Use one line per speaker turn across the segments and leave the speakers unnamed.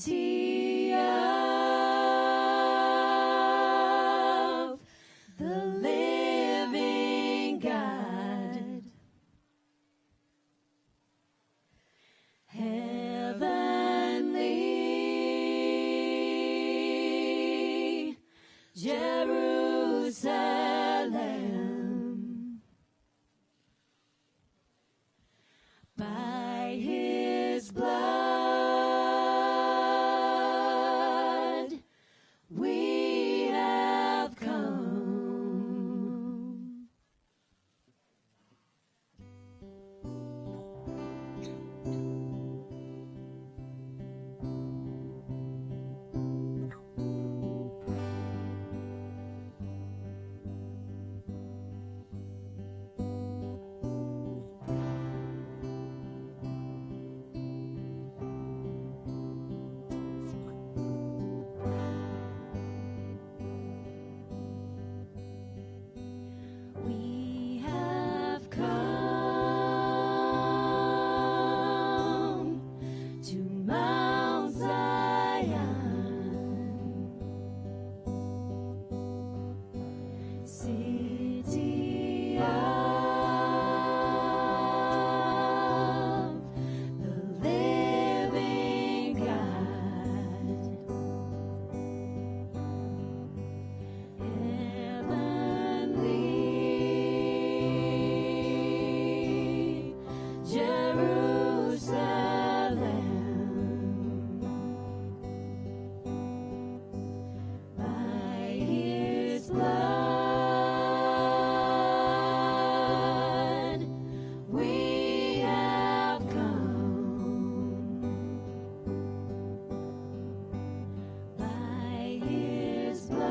city of the living God. Heavenly Jerusalem, by his blood we have come. We have come to Mount Zion, city of the living God. Heavenly Jerusalem, by his blood we have come. By his blood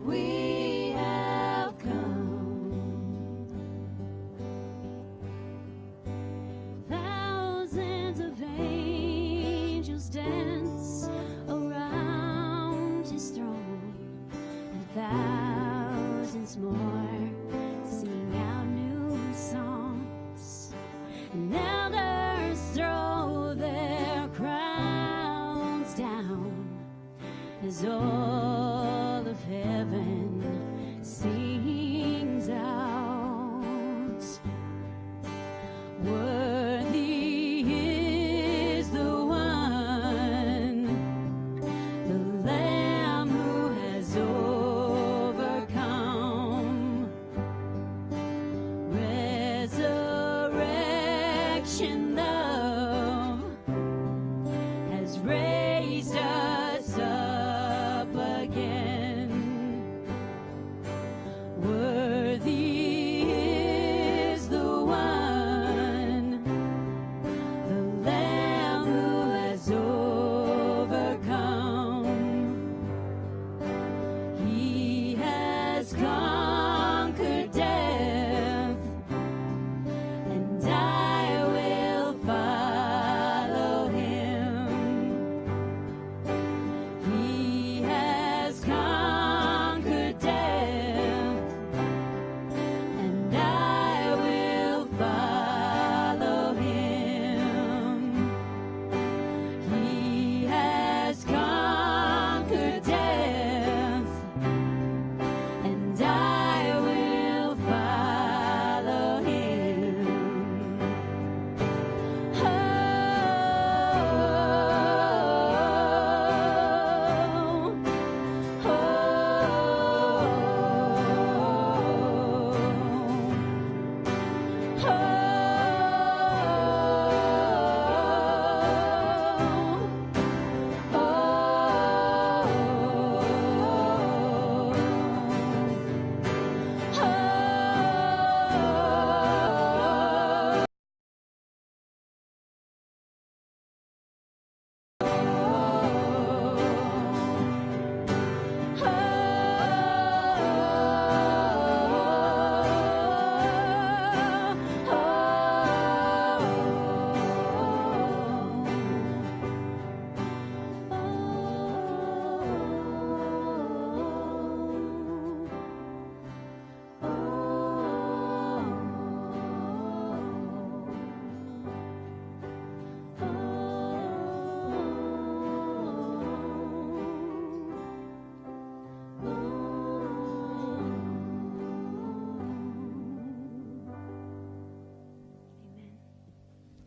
we have come. Thousands of angels dance around his throne, and thousands more sing out new songs, and elders throw their crowns down as all of heaven sings out. Worthy is the one, the Lamb who has overcome. Resurrection love has raised us up again. Worthy is the one, the Lamb who has overcome. He has conquered death, and I will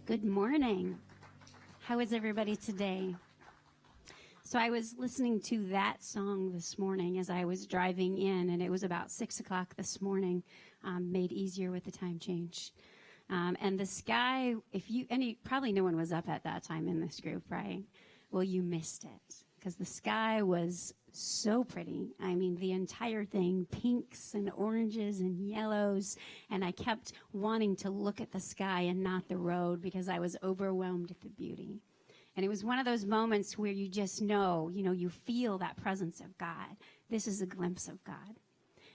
Good morning. How is everybody today? So I was listening to that song this morning as I was driving in, and it was about 6 o'clock this morning, made easier with the time change. And the sky, probably no one was up at that time in this group, right? Well, you missed it, because the sky was so pretty. I mean, the entire thing, pinks and oranges and yellows, and I kept wanting to look at the sky and not the road because I was overwhelmed at the beauty. And it was one of those moments where you just know, you feel that presence of God. This is a glimpse of God.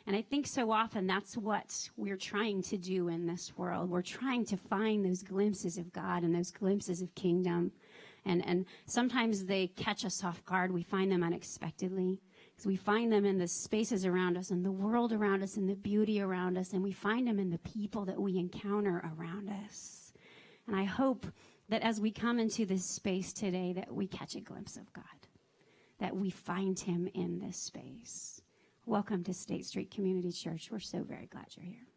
And I think so often that's what we're trying to do in this world. We're trying to find those glimpses of God and those glimpses of kingdom. And sometimes they catch us off guard. We find them unexpectedly. So we find them in the spaces around us and the world around us and the beauty around us. And we find them in the people that we encounter around us. And I hope that as we come into this space today, that we catch a glimpse of God, that we find him in this space. Welcome to State Street Community Church. We're so very glad you're here.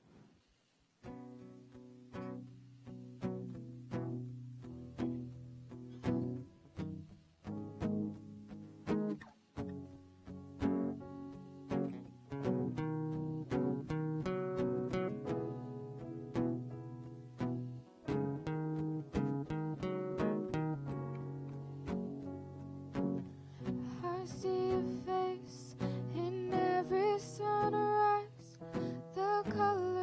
Color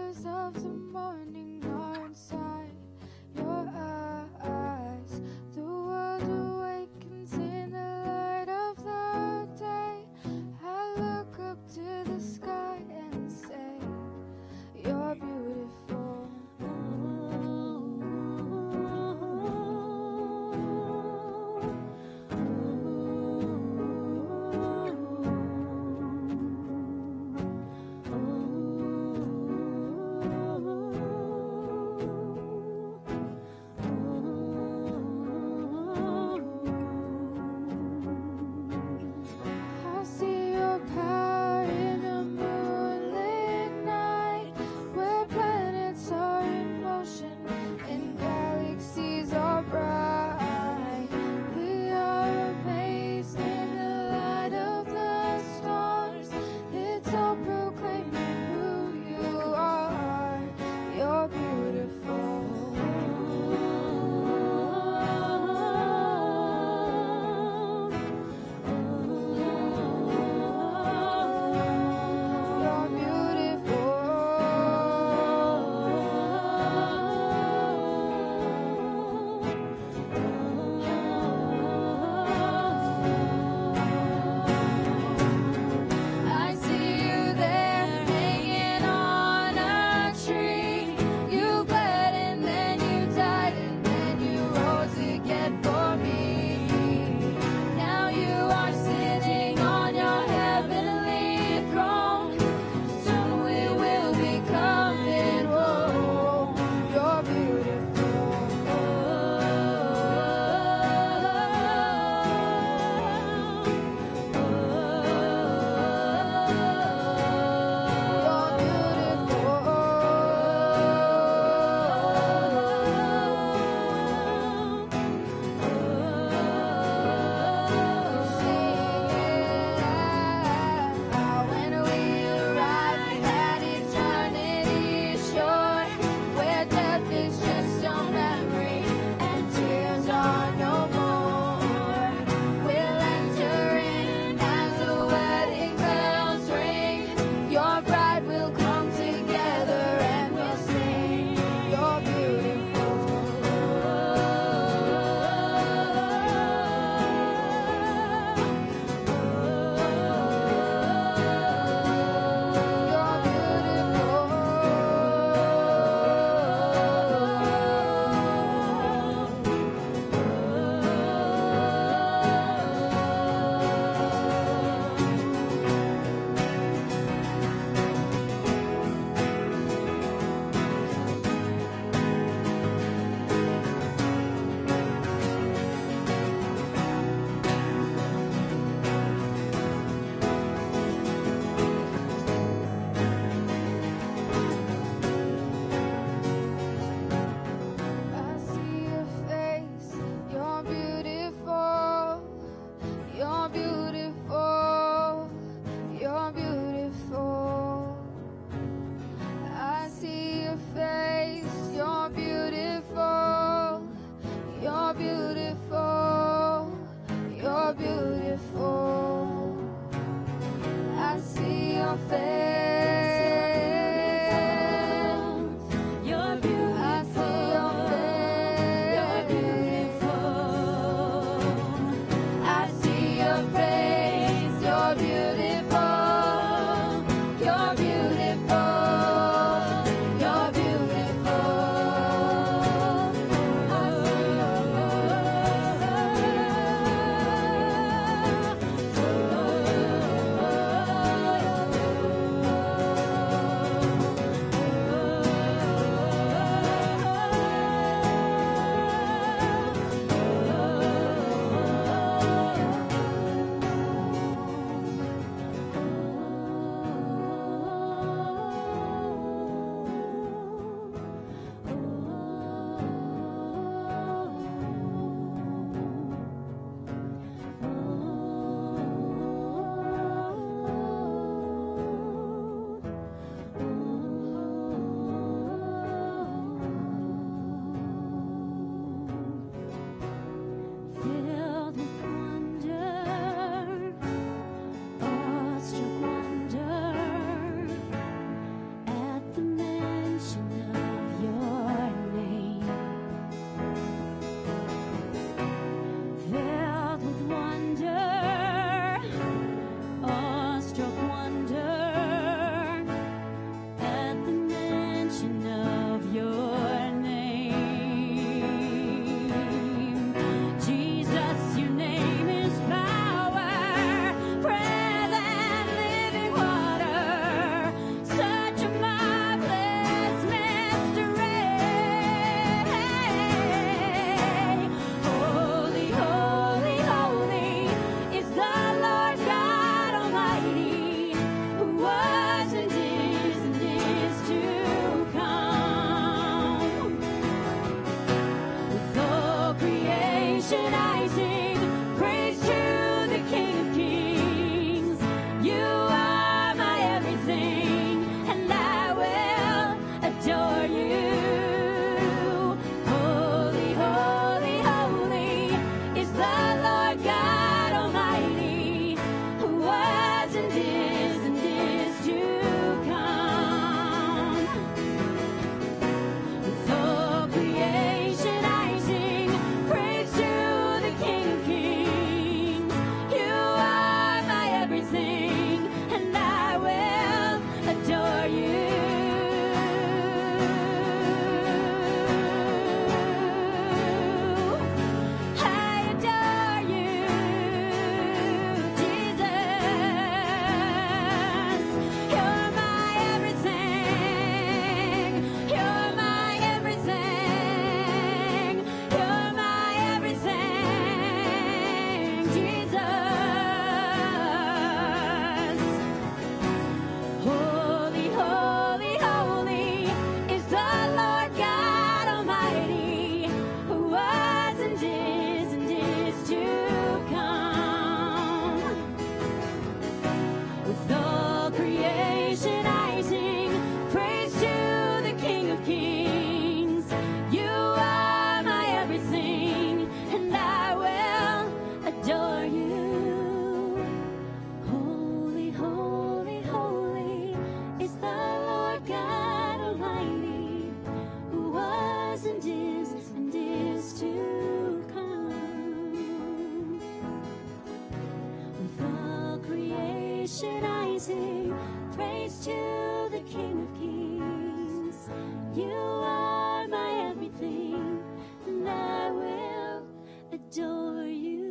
creation I sing praise to the King of Kings. You are my everything, and I will adore you.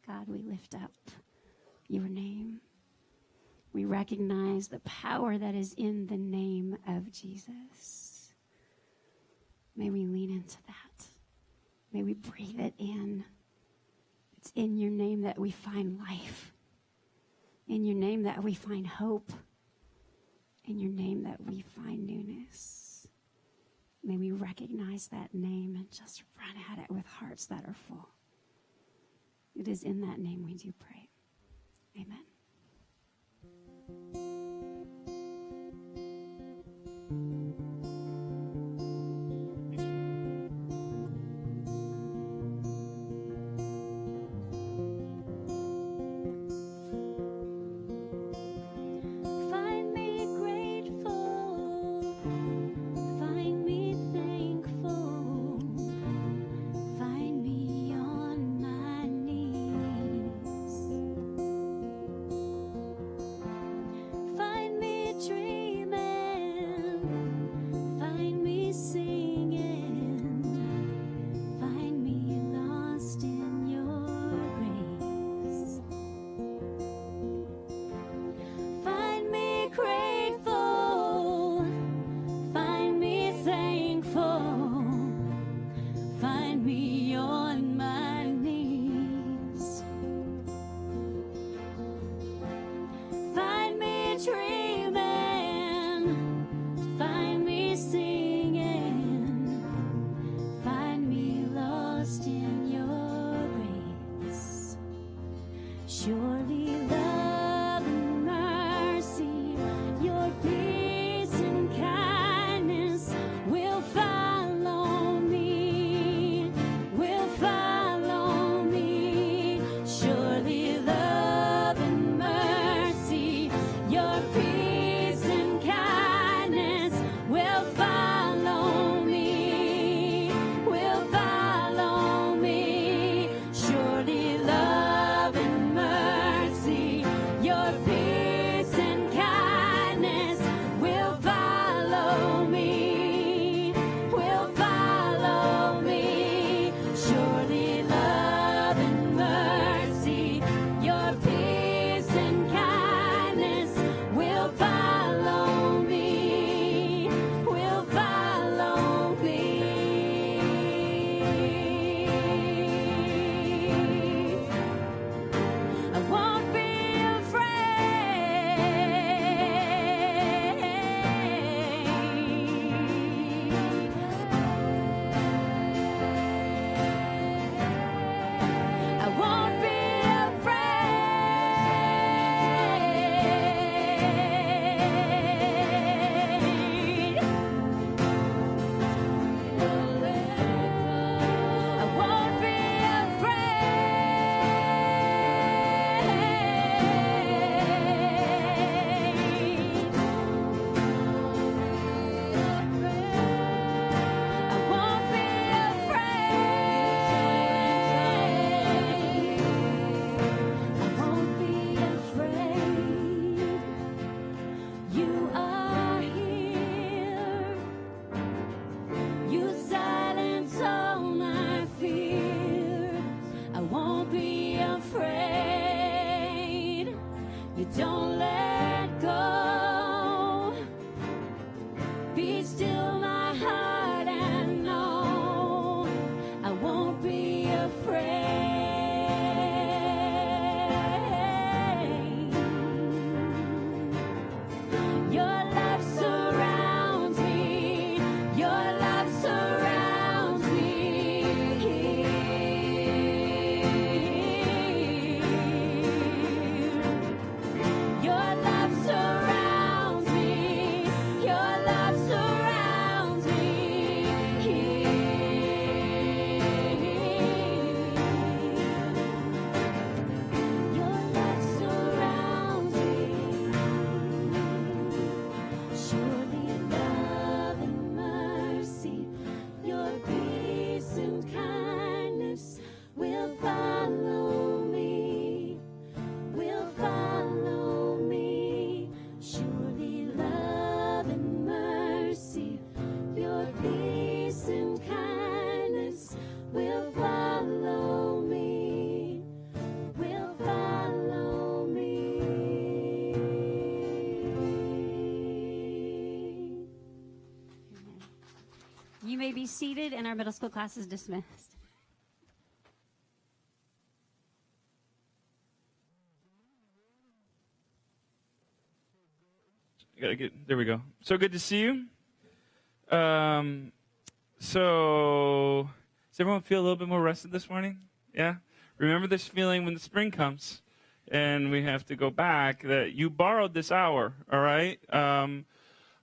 God, we lift up your name. We recognize the power that is in the name of Jesus. May we lean into that. May we breathe it in. It's in your name that we find life. In your name that we find hope. In your name that we find newness. May we recognize that name and just run at it with hearts that are full. It is in that name we do pray. Amen.
Find me grateful, find me thankful, find me on my knees.
You may be seated, and our middle school class is dismissed.
There we go. So good to see you. So does everyone feel a little bit more rested this morning? Yeah? Remember this feeling when the spring comes and we have to go back, that you borrowed this hour, all right?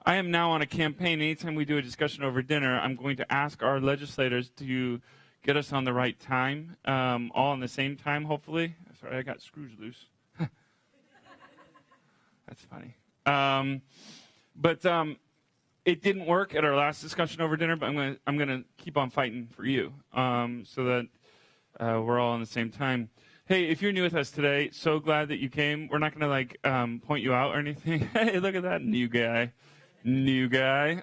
I am now on a campaign. Anytime we do a discussion over dinner, I'm going to ask our legislators to get us on the right time, all on the same time, hopefully. Sorry, I got screws loose. That's funny. But it didn't work at our last discussion over dinner, but I'm gonna keep on fighting for you, so that we're all on the same time. Hey, if you're new with us today, so glad that you came. We're not gonna point you out or anything. Hey, look at that new guy.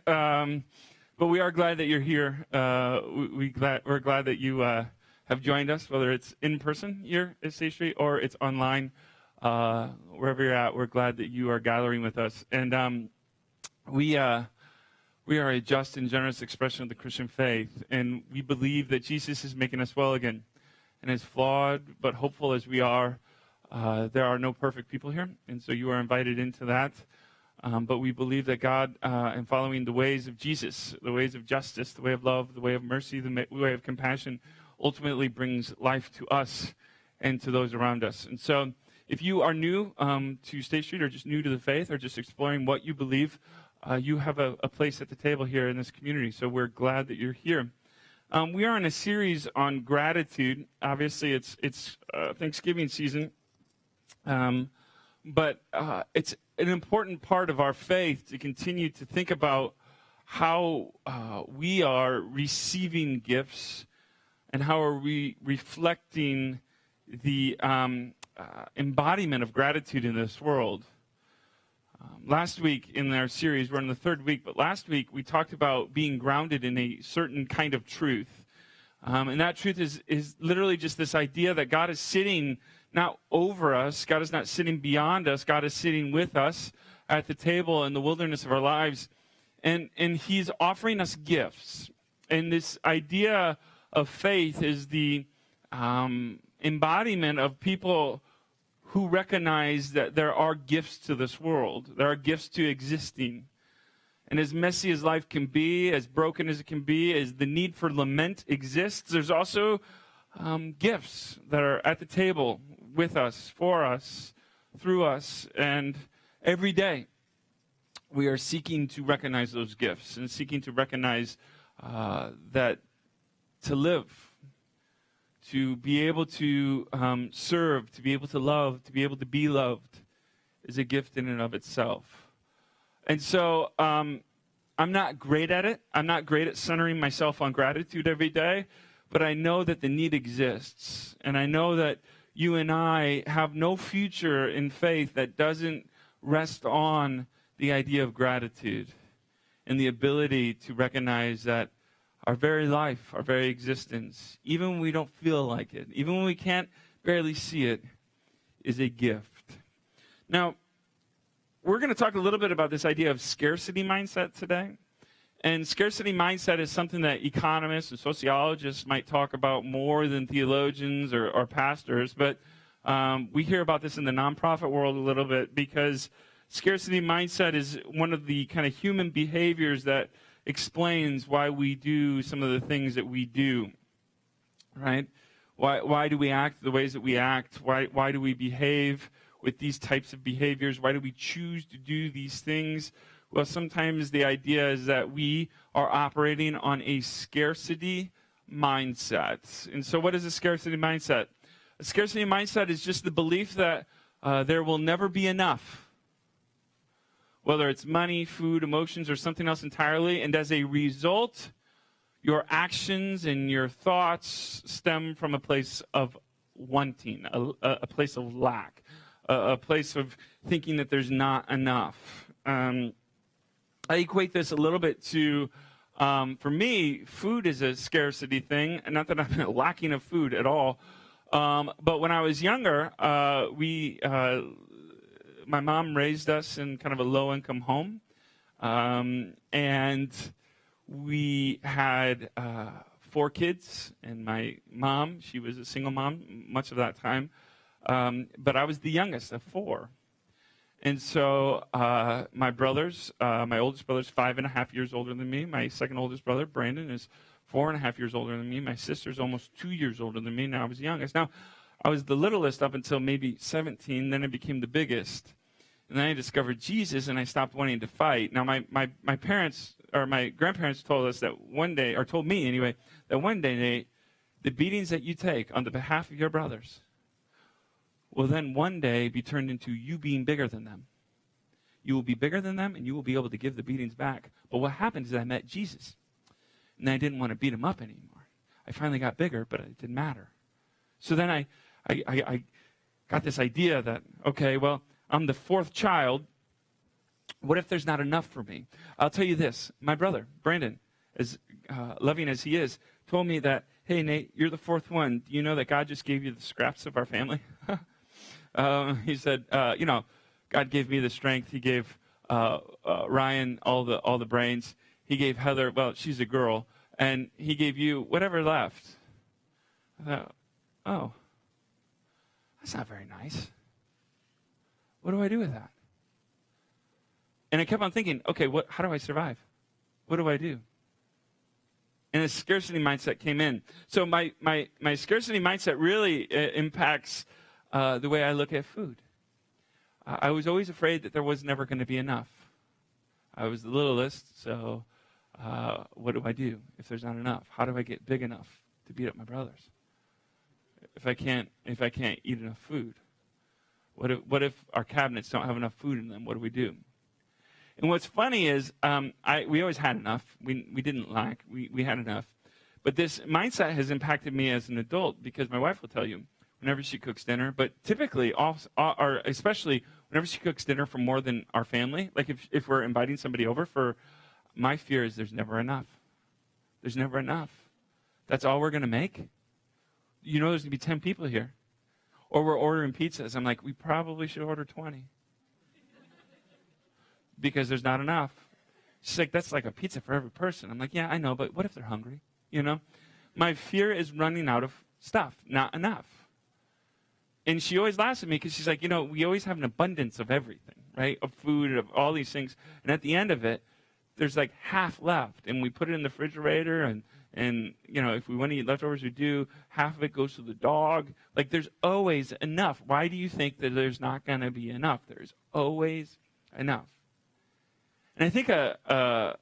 But we are glad that you're here. We're glad that you have joined us, whether it's in person here at State Street or it's online. Wherever you're at, we're glad that you are gathering with us. And we are a just and generous expression of the Christian faith, and we believe that Jesus is making us well again. And as flawed but hopeful as we are, there are no perfect people here, and so you are invited into that. But we believe that God, in following the ways of Jesus, the ways of justice, the way of love, the way of mercy, the way of compassion, ultimately brings life to us and to those around us. And so if you are new to State Street, or just new to the faith, or just exploring what you believe, you have a place at the table here in this community. So we're glad that you're here. We are in a series on gratitude. Obviously, it's Thanksgiving season, but it's an important part of our faith to continue to think about how we are receiving gifts and how are we reflecting the embodiment of gratitude in this world. Last week in our series, we're in the third week, but last week we talked about being grounded in a certain kind of truth. And that truth is literally just this idea that God is sitting not over us, God is not sitting beyond us, God is sitting with us at the table in the wilderness of our lives. And He's offering us gifts. And this idea of faith is the embodiment of people who recognize that there are gifts to this world. There are gifts to existing. And as messy as life can be, as broken as it can be, as the need for lament exists, there's also gifts that are at the table with us, for us, through us. And every day we are seeking to recognize those gifts and seeking to recognize that to live, to be able to serve, to be able to love, to be able to be loved is a gift in and of itself. And so I'm not great at it. I'm not great at centering myself on gratitude every day, but I know that the need exists. And I know that you and I have no future in faith that doesn't rest on the idea of gratitude and the ability to recognize that our very life, our very existence, even when we don't feel like it, even when we can't barely see it, is a gift. Now, we're going to talk a little bit about this idea of scarcity mindset today. And scarcity mindset is something that economists and sociologists might talk about more than theologians or pastors. But we hear about this in the nonprofit world a little bit, because scarcity mindset is one of the kind of human behaviors that explains why we do some of the things that we do, right? Why do we act the ways that we act? Why do we behave with these types of behaviors? Why do we choose to do these things? Well, sometimes the idea is that we are operating on a scarcity mindset. And so what is a scarcity mindset? A scarcity mindset is just the belief that there will never be enough, whether it's money, food, emotions, or something else entirely. And as a result, your actions and your thoughts stem from a place of wanting, a place of lack, a place of thinking that there's not enough. I equate this a little bit to, for me, food is a scarcity thing. And not that I'm lacking of food at all. But when I was younger, my mom raised us in kind of a low-income home, and we had 4 kids, and my mom, she was a single mom much of that time, but I was the youngest of 4. And so my brothers, my oldest brother's 5.5 years older than me. My second oldest brother, Brandon, is 4.5 years older than me. My sister's almost 2 years older than me. Now I was the youngest. Now, I was the littlest up until maybe 17. Then I became the biggest. And then I discovered Jesus, and I stopped wanting to fight. Now, my parents, or my grandparents told us that one day, or told me anyway, that one day, Nate, the beatings that you take on the behalf of your brothers will then one day be turned into you being bigger than them. You will be bigger than them, and you will be able to give the beatings back. But what happened is I met Jesus, and I didn't want to beat him up anymore. I finally got bigger, but it didn't matter. So then I got this idea that, okay, well, I'm the 4th child. What if there's not enough for me? I'll tell you this. My brother, Brandon, as loving as he is, told me that, hey, Nate, you're the 4th one. Do you know that God just gave you the scraps of our family? He said, God gave me the strength. He gave Ryan all the brains. He gave Heather, well, she's a girl, and he gave you whatever left. I thought, oh, that's not very nice. What do I do with that? And I kept on thinking, okay, how do I survive? What do I do? And a scarcity mindset came in. So my scarcity mindset really impacts the way I look at food. I was always afraid that there was never going to be enough. I was the littlest, so what do I do if there's not enough? How do I get big enough to beat up my brothers? If I can't eat enough food, what if our cabinets don't have enough food in them? What do we do? And what's funny is we always had enough. We didn't lack. We had enough. But this mindset has impacted me as an adult because my wife will tell you whenever she cooks dinner, but typically, or especially whenever she cooks dinner for more than our family, like if we're inviting somebody over, my fear is there's never enough. There's never enough. That's all we're going to make? You know there's going to be 10 people here. Or we're ordering pizzas. I'm like, we probably should order 20. Because there's not enough. She's like, that's like a pizza for every person. I'm like, yeah, I know, but what if they're hungry? My fear is running out of stuff, not enough. And she always laughs at me because she's like, we always have an abundance of everything, right? Of food, of all these things. And at the end of it, there's like half left. And we put it in the refrigerator and if we want to eat leftovers, we do. Half of it goes to the dog. Like there's always enough. Why do you think that there's not going to be enough? There's always enough. And I think a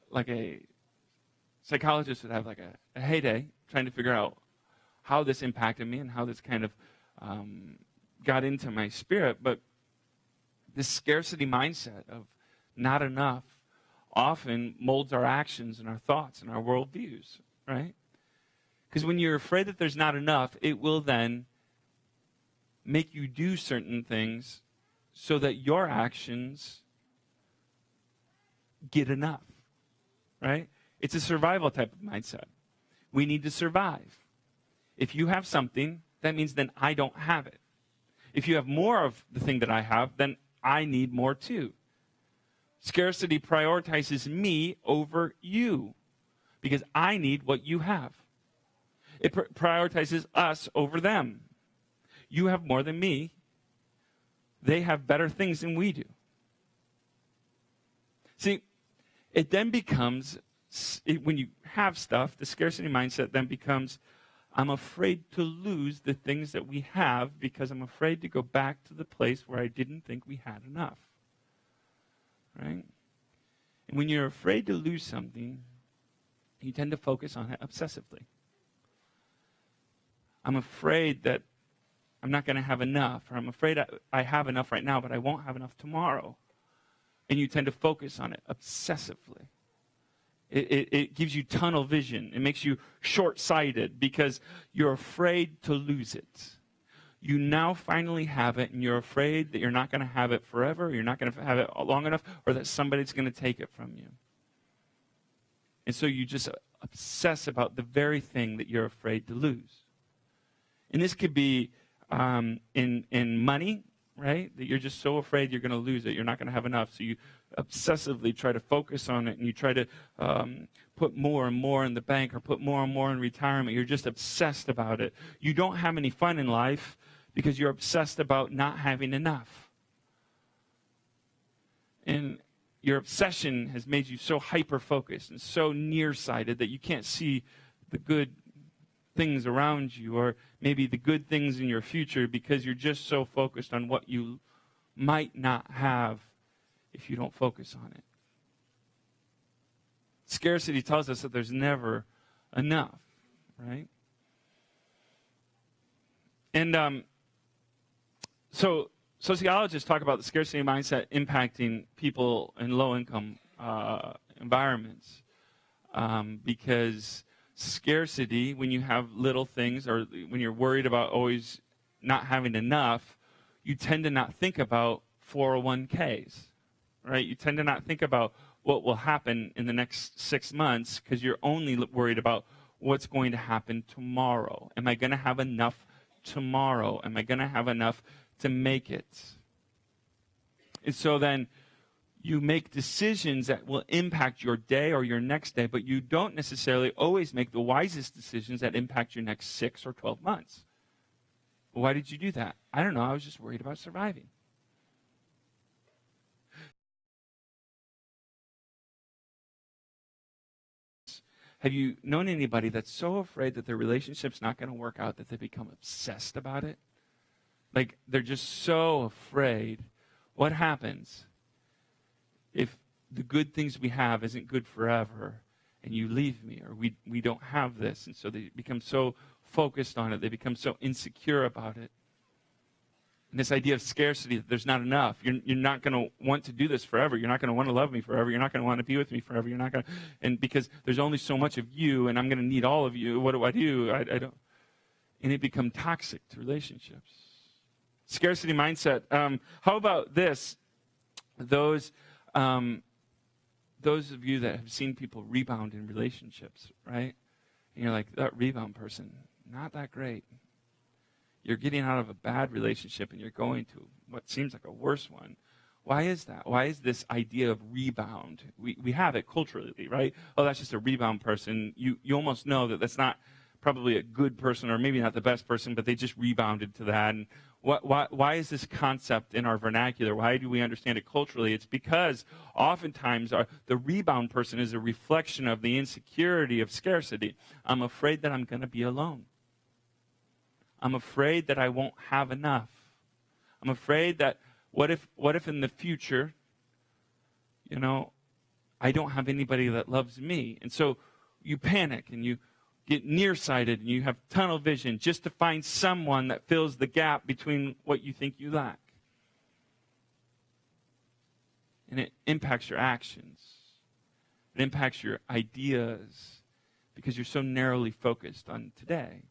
psychologist would have like a heyday trying to figure out how this impacted me and how this kind of got into my spirit. But this scarcity mindset of not enough often molds our actions and our thoughts and our worldviews, right? Because when you're afraid that there's not enough, it will then make you do certain things so that your actions get enough, right? It's a survival type of mindset. We need to survive. If you have something, that means then I don't have it. If you have more of the thing that I have, then I need more too. Scarcity prioritizes me over you because I need what you have. It prioritizes us over them. You have more than me. They have better things than we do. See, it then becomes, when you have stuff, the scarcity mindset then becomes, I'm afraid to lose the things that we have because I'm afraid to go back to the place where I didn't think we had enough. Right? And when you're afraid to lose something, you tend to focus on it obsessively. I'm afraid that I'm not going to have enough, or I'm afraid I have enough right now, but I won't have enough tomorrow. And you tend to focus on it obsessively. It gives you tunnel vision. It makes you short-sighted because you're afraid to lose it. You now finally have it, and you're afraid that you're not going to have it forever, you're not going to have it long enough, or that somebody's going to take it from you. And so you just obsess about the very thing that you're afraid to lose. And this could be in money, right? That you're just so afraid you're going to lose it. You're not going to have enough. So you obsessively try to focus on it, and you try to put more and more in the bank or put more and more in retirement. You're just obsessed about it. You don't have any fun in life because you're obsessed about not having enough. And your obsession has made you so hyper-focused and so nearsighted that you can't see the good things around you, or maybe the good things in your future, because you're just so focused on what you might not have if you don't focus on it. Scarcity tells us that there's never enough, right? And so sociologists talk about the scarcity mindset impacting people in low-income environments because scarcity, when you have little things or when you're worried about always not having enough, you tend to not think about 401ks, right? You tend to not think about what will happen in the next 6 months because you're only worried about what's going to happen tomorrow. Am I going to have enough tomorrow? Am I going to have enough to make it? And so then you make decisions that will impact your day or your next day, but you don't necessarily always make the wisest decisions that impact your next 6 or 12 months. Why did you do that? I don't know. I was just worried about surviving. Have you known anybody that's so afraid that their relationship's not going to work out that they become obsessed about it? Like, they're just so afraid. What happens if the good things we have isn't good forever and you leave me, or we don't have this? And so they become so focused on it. They become so insecure about it. And this idea of scarcity, that there's not enough. You're not going to want to do this forever. You're not going to want to love me forever. You're not going to want to be with me forever. You're not going to, and because there's only so much of you, and I'm going to need all of you. What do I do? I don't. And it becomes toxic to relationships. Scarcity mindset. How about this? Those of you that have seen people rebound in relationships, right? And you're like, that rebound person, not that great. You're getting out of a bad relationship and you're going to what seems like a worse one. Why is that? Why is this idea of rebound? We have it culturally, right? Oh, that's just a rebound person. You almost know that that's not probably a good person, or maybe not the best person, but they just rebounded to that. And why is this concept in our vernacular? Why do we understand it culturally? It's because oftentimes the rebound person is a reflection of the insecurity of scarcity. I'm afraid that I'm going to be alone. I'm afraid that I won't have enough. I'm afraid that what if in the future, I don't have anybody that loves me. And so you panic and you get nearsighted and you have tunnel vision just to find someone that fills the gap between what you think you lack. And it impacts your actions. It impacts your ideas because you're so narrowly focused on today.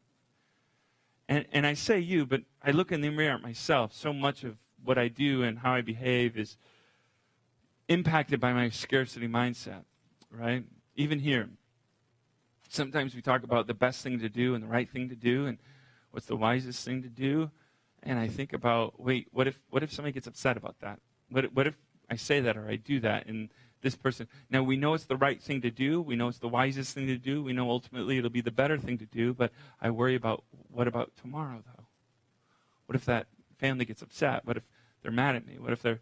And I say you, but I look in the mirror at myself. So much of what I do and how I behave is impacted by my scarcity mindset, right? Even here. Sometimes we talk about the best thing to do and the right thing to do and what's the wisest thing to do. And I think about, wait, what if somebody gets upset about that? What if I say that or I do that and this person? Now, we know it's the right thing to do. We know it's the wisest thing to do. We know ultimately it'll be the better thing to do. But I worry about, what about tomorrow, though? What if that family gets upset? What if they're mad at me? What if they're...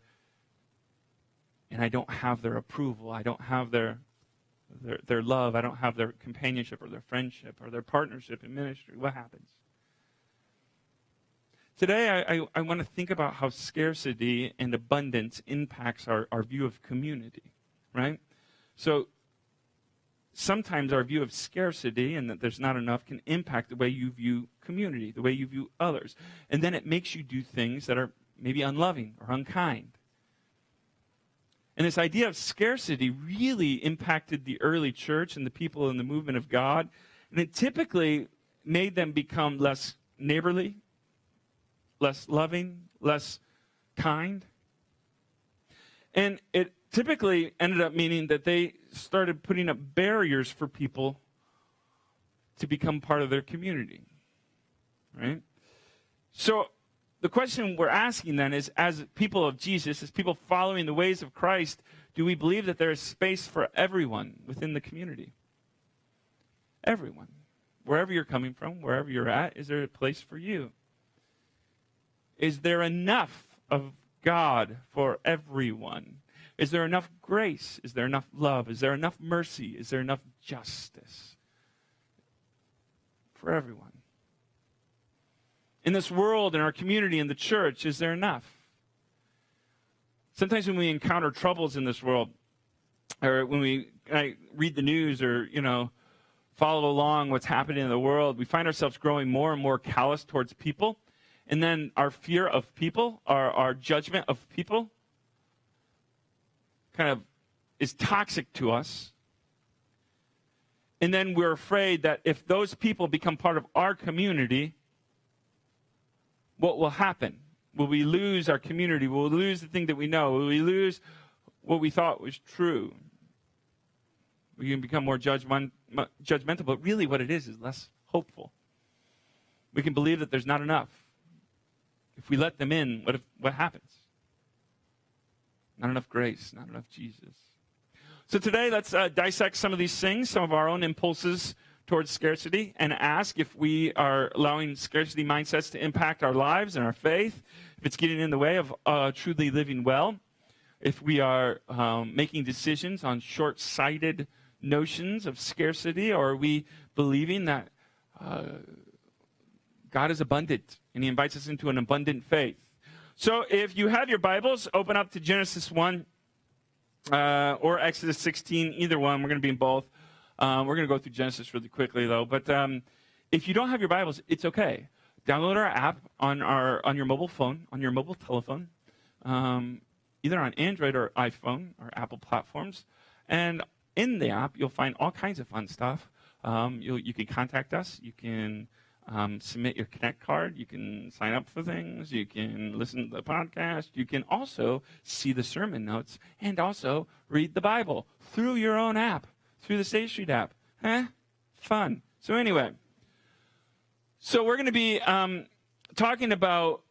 And I don't have their approval. I don't have their love. I don't have their companionship or their friendship or their partnership in ministry. What happens? Today, I want to think about how scarcity and abundance impacts our view of community, right? So sometimes our view of scarcity and that there's not enough can impact the way you view community, the way you view others. And then it makes you do things that are maybe unloving or unkind. And this idea of scarcity really impacted the early church and the people in the movement of God. And it typically made them become less neighborly, less loving, less kind. And it typically ended up meaning that they started putting up barriers for people to become part of their community, right? So the question we're asking then is, as people of Jesus, as people following the ways of Christ, Do we believe that there is space for everyone within the community? Everyone. Wherever you're coming from, wherever you're at, is there a place for you? Is there enough of God for everyone? Is there enough grace? Is there enough love? Is there enough mercy? Is there enough justice for everyone? In this world, in our community, in the church, is there enough? Sometimes when we encounter troubles in this world, or when we read the news or, follow along what's happening in the world, we find ourselves growing more and more callous towards people. And then our fear of people, our judgment of people, kind of is toxic to us. And then we're afraid that if those people become part of our community, what will happen? Will we lose our community? Will we lose the thing that we know? Will we lose what we thought was true? We can become more judgmental, but really what it is less hopeful. We can believe that there's not enough. If we let them in, what happens? Not enough grace, not enough Jesus. So today, let's dissect some of these things, some of our own impulses towards scarcity, and ask if we are allowing scarcity mindsets to impact our lives and our faith, if it's getting in the way of truly living well, if we are making decisions on short-sighted notions of scarcity, or are we believing that God is abundant and he invites us into an abundant faith? So if you have your Bibles, open up to Genesis 1 or Exodus 16, either one. We're going to be in both. We're going to go through Genesis really quickly, though. But if you don't have your Bibles, it's okay. Download our app on your mobile phone, on your mobile telephone, either on Android or iPhone or Apple platforms. And in the app, you'll find all kinds of fun stuff. You can contact us. You can submit your Connect card. You can sign up for things. You can listen to the podcast. You can also see the sermon notes and also read the Bible through your own app, through the State Street app. Fun. So anyway, we're going to be talking about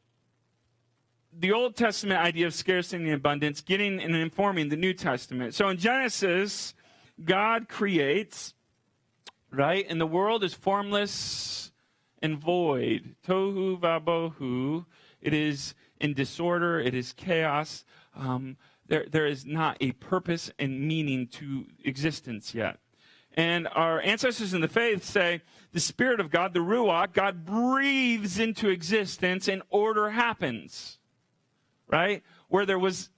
the Old Testament idea of scarcity and abundance, getting and informing the New Testament. So in Genesis, God creates, right? And the world is formless and void. Tohu vabohu. It is in disorder. It is chaos. There is not a purpose and meaning to existence yet. And our ancestors in the faith say the Spirit of God, the Ruach, God breathes into existence and order happens. Right? Where there was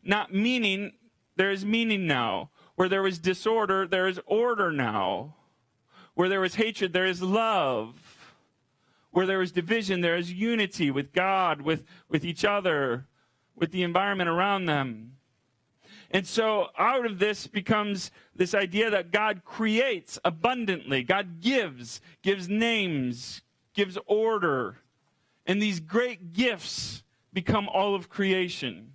not meaning, there is meaning now. Where there was disorder, there is order now. Where there was hatred, there is love. Where there is division, there is unity with God, with each other, with the environment around them. And so out of this becomes this idea that God creates abundantly. God gives names, gives order. And these great gifts become all of creation.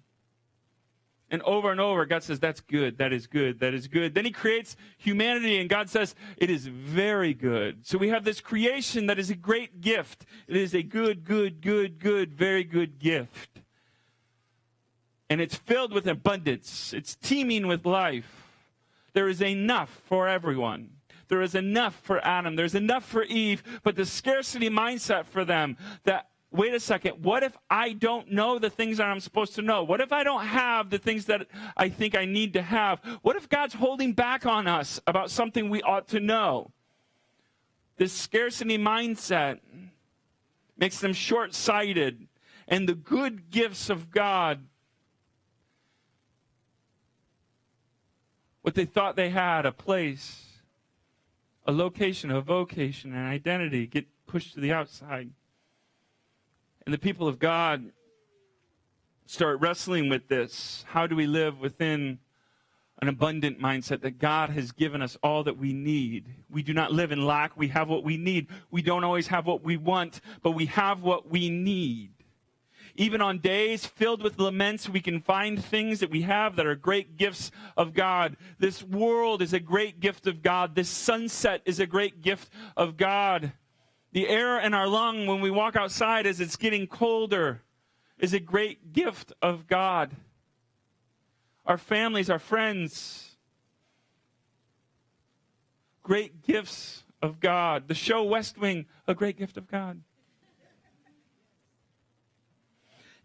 And over, God says, that's good, that is good, that is good. Then he creates humanity, and God says, it is very good. So we have this creation that is a great gift. It is a good, very good gift. And it's filled with abundance. It's teeming with life. There is enough for everyone. There is enough for Adam. There's enough for Eve. But the scarcity mindset for them that, wait a second, what if I don't know the things that I'm supposed to know? What if I don't have the things that I think I need to have? What if God's holding back on us about something we ought to know? This scarcity mindset makes them short-sighted. And the good gifts of God, what they thought they had, a place, a location, a vocation, an identity, get pushed to the outside. And the people of God start wrestling with this. How do we live within an abundant mindset that God has given us all that we need? We do not live in lack. We have what we need. We don't always have what we want, but we have what we need. Even on days filled with laments, we can find things that we have that are great gifts of God. This world is a great gift of God. This sunset is a great gift of God. The air in our lung when we walk outside as it's getting colder is a great gift of God. our families, our friends. Great gifts of God. The show West Wing, a great gift of God.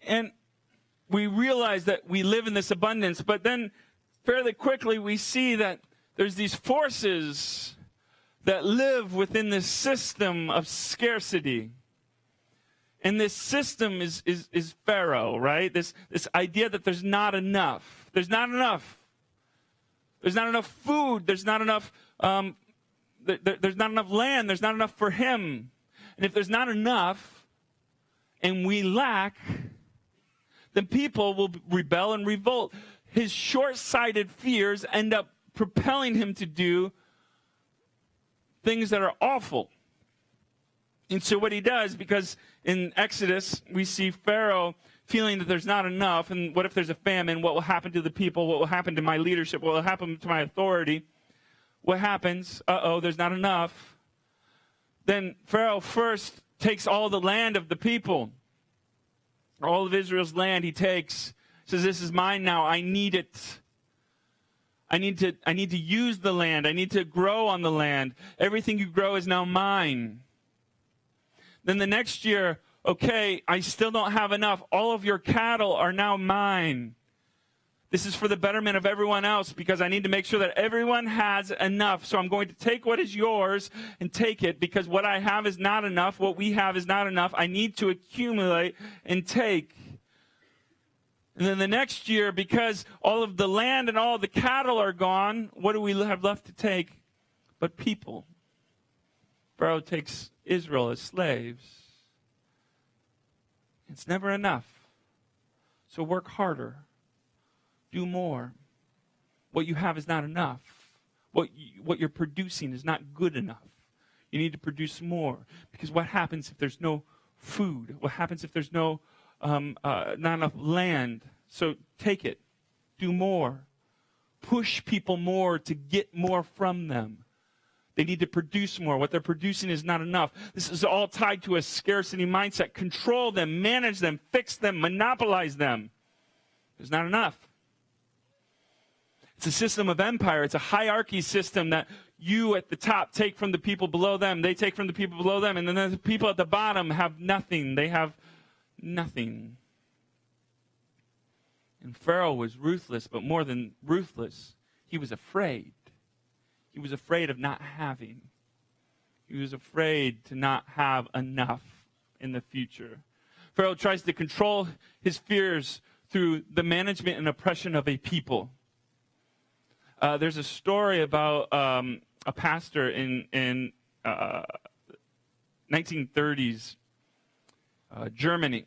And we realize that we live in this abundance, but then fairly quickly we see that there's these forces that live within this system of scarcity. And this system is Pharaoh, right? This idea that there's not enough. There's not enough. There's not enough food. There's not enough there's not enough land. There's not enough for him. And if there's not enough and we lack, then people will rebel and revolt. His short-sighted fears end up propelling him to do things that are awful. And so what he does, because in Exodus we see Pharaoh feeling that there's not enough, and what if there's a famine? What will happen to the people? What will happen to my leadership? What will happen to my authority? What happens? There's not enough. Then Pharaoh first takes all the land of the people. All of Israel's land he takes. Says, this is mine now. I need it. I need to use the land. I need to grow on the land. Everything you grow is now mine. Then the next year, okay, I still don't have enough. All of your cattle are now mine. This is for the betterment of everyone else because I need to make sure that everyone has enough. So I'm going to take what is yours and take it because what I have is not enough. What we have is not enough. I need to accumulate and take. And then the next year, because all of the land and all of the cattle are gone, what do we have left to take but people? Pharaoh takes Israel as slaves. It's never enough. So work harder. Do more. What you have is not enough. What you're producing is not good enough. You need to produce more. Because what happens if there's no food? What happens if there's not enough land? So take it. Do more. Push people more to get more from them. They need to produce more. What they're producing is not enough. This is all tied to a scarcity mindset. Control them, manage them, fix them, monopolize them. There's not enough. It's a system of empire. It's a hierarchy system that you at the top take from the people below them. They take from the people below them. And then the people at the bottom have nothing. They have nothing. And Pharaoh was ruthless, but more than ruthless, he was afraid. He was afraid of not having. He was afraid to not have enough in the future. Pharaoh tries to control his fears through the management and oppression of a people. There's a story about a pastor in 1930s Germany,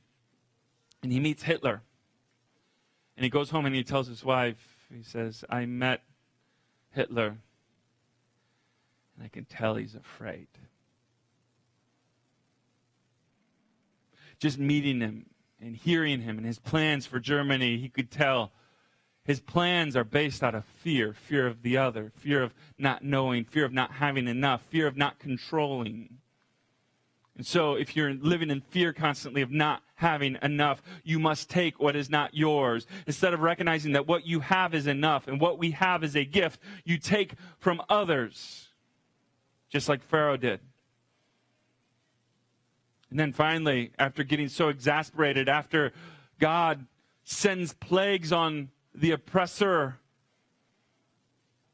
and he meets Hitler. And he goes home and he tells his wife, he says, I met Hitler, and I can tell he's afraid. Just meeting him and hearing him and his plans for Germany, he could tell his plans are based out of fear, fear of the other, fear of not knowing, fear of not having enough, fear of not controlling. And so if you're living in fear constantly of not having enough, you must take what is not yours. Instead of recognizing that what you have is enough and what we have is a gift, you take from others, just like Pharaoh did. And then finally, after getting so exasperated, after God sends plagues on the oppressor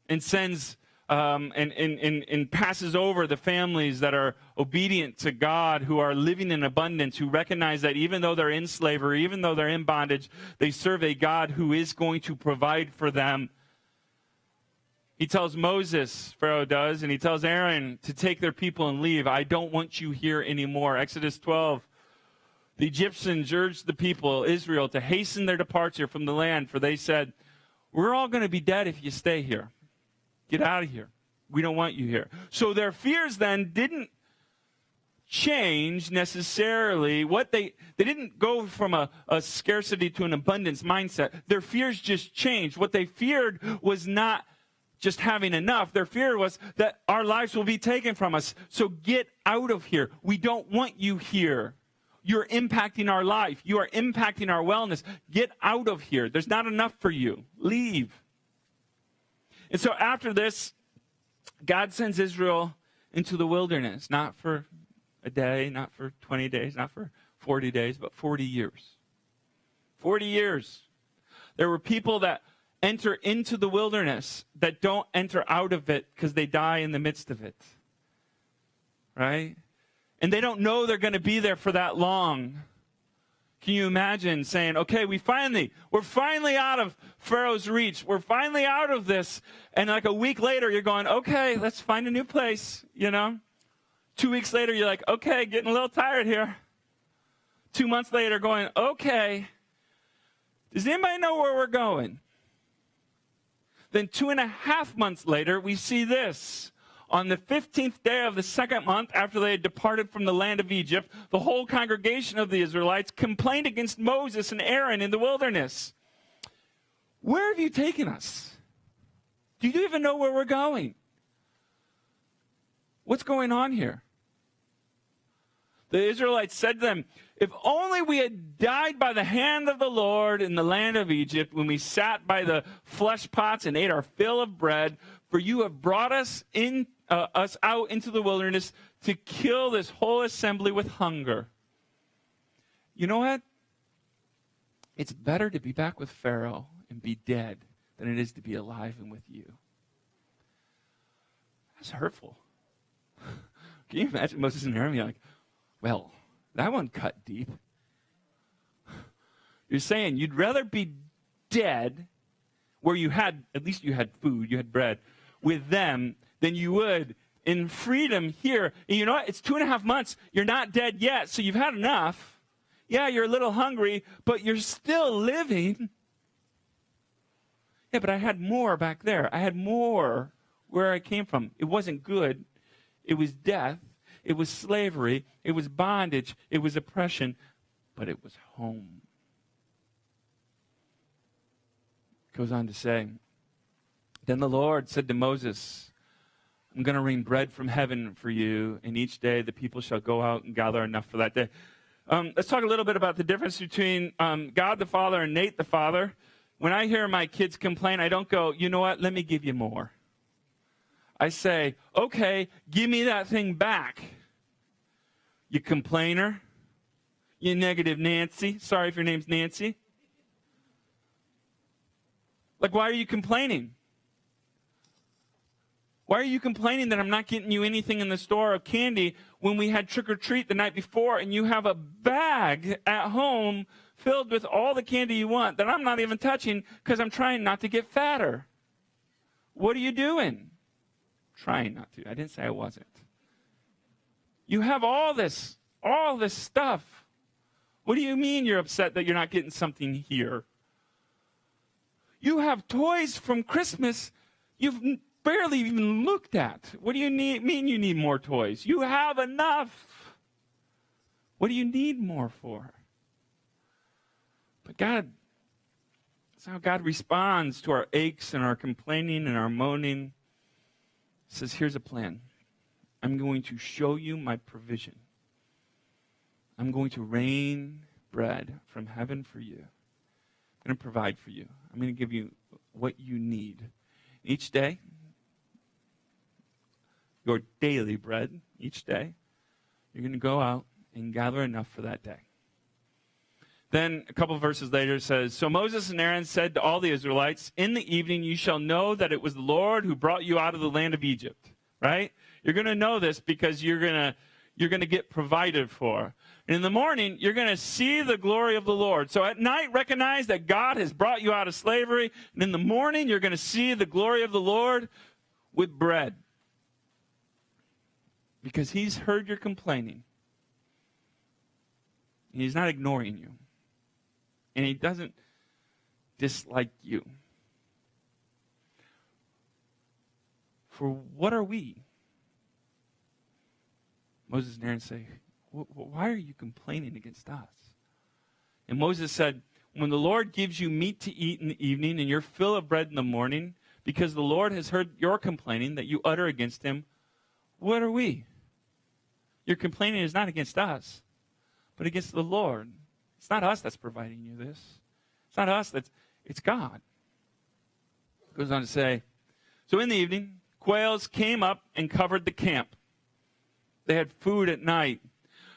and sends and passes over the families that are obedient to God, who are living in abundance, who recognize that even though they're in slavery, even though they're in bondage, they serve a God who is going to provide for them. He tells Moses, Pharaoh does, and he tells Aaron to take their people and leave. I don't want you here anymore. Exodus 12. The Egyptians urged the people, Israel, to hasten their departure from the land, for they said, we're all going to be dead if you stay here. Get out of here. We don't want you here. So their fears then didn't change necessarily. They didn't go from a scarcity to an abundance mindset. Their fears just changed. What they feared was not just having enough. Their fear was that our lives will be taken from us. So get out of here. We don't want you here. You're impacting our life. You are impacting our wellness. Get out of here. There's not enough for you. Leave. And so after this, God sends Israel into the wilderness, not for a day, not for 20 days, not for 40 days, but 40 years. 40 years. There were people that enter into the wilderness that don't enter out of it because they die in the midst of it. Right? And they don't know they're going to be there for that long. Can you imagine saying, okay, we're finally out of Pharaoh's reach. We're finally out of this. And like a week later, you're going, okay, let's find a new place, 2 weeks later, you're like, okay, getting a little tired here. 2 months later, going, okay, does anybody know where we're going? Then 2.5 months later, we see this. On the 15th day of the second month, after they had departed from the land of Egypt, the whole congregation of the Israelites complained against Moses and Aaron in the wilderness. Where have you taken us? Do you even know where we're going? What's going on here? The Israelites said to them, if only we had died by the hand of the Lord in the land of Egypt when we sat by the flesh pots and ate our fill of bread, for you have brought us out into the wilderness to kill this whole assembly with hunger. You know what? It's better to be back with Pharaoh and be dead than it is to be alive and with you. That's hurtful. Can you imagine Moses and Aaron being like, well, that one cut deep. You're saying you'd rather be dead where at least you had food, you had bread, with them than you would in freedom here. And you know what? It's 2.5 months. You're not dead yet, so you've had enough. Yeah, you're a little hungry, but you're still living. Yeah, but I had more back there. I had more where I came from. It wasn't good. It was death. It was slavery. It was bondage. It was oppression. But it was home. It goes on to say, then the Lord said to Moses, I'm going to rain bread from heaven for you, and each day the people shall go out and gather enough for that day. Let's talk a little bit about the difference between God the Father and Nate the Father. When I hear my kids complain, I don't go, you know what, let me give you more. I say, okay, give me that thing back. You complainer. You negative Nancy. Sorry if your name's Nancy. Like, why are you complaining? Why are you complaining that I'm not getting you anything in the store of candy when we had trick or treat the night before and you have a bag at home filled with all the candy you want that I'm not even touching because I'm trying not to get fatter? What are you doing? Trying not to. I didn't say I wasn't. You have all this stuff. What do you mean you're upset that you're not getting something here? You have toys from Christmas you've barely even looked at. What do you mean you need more toys? You have enough. What do you need more for? But God, that's how God responds to our aches and our complaining and our moaning. He says, here's a plan. I'm going to show you my provision. I'm going to rain bread from heaven for you. I'm going to provide for you. I'm going to give you what you need. Each day, your daily bread, each day, you're going to go out and gather enough for that day. Then a couple of verses later it says, so Moses and Aaron said to all the Israelites, in the evening you shall know that it was the Lord who brought you out of the land of Egypt. Right? You're going to know this because you're going to get provided for. And in the morning, you're going to see the glory of the Lord. So at night, recognize that God has brought you out of slavery. And in the morning, you're going to see the glory of the Lord with bread. Because he's heard your complaining. And he's not ignoring you. And he doesn't dislike you. For what are we? Moses and Aaron say, why are you complaining against us? And Moses said, when the Lord gives you meat to eat in the evening and your fill of bread in the morning, because the Lord has heard your complaining that you utter against him, what are we? Your complaining is not against us, but against the Lord. It's not us that's providing you this. It's not us, it's God. It goes on to say, so in the evening, quails came up and covered the camp. They had food at night.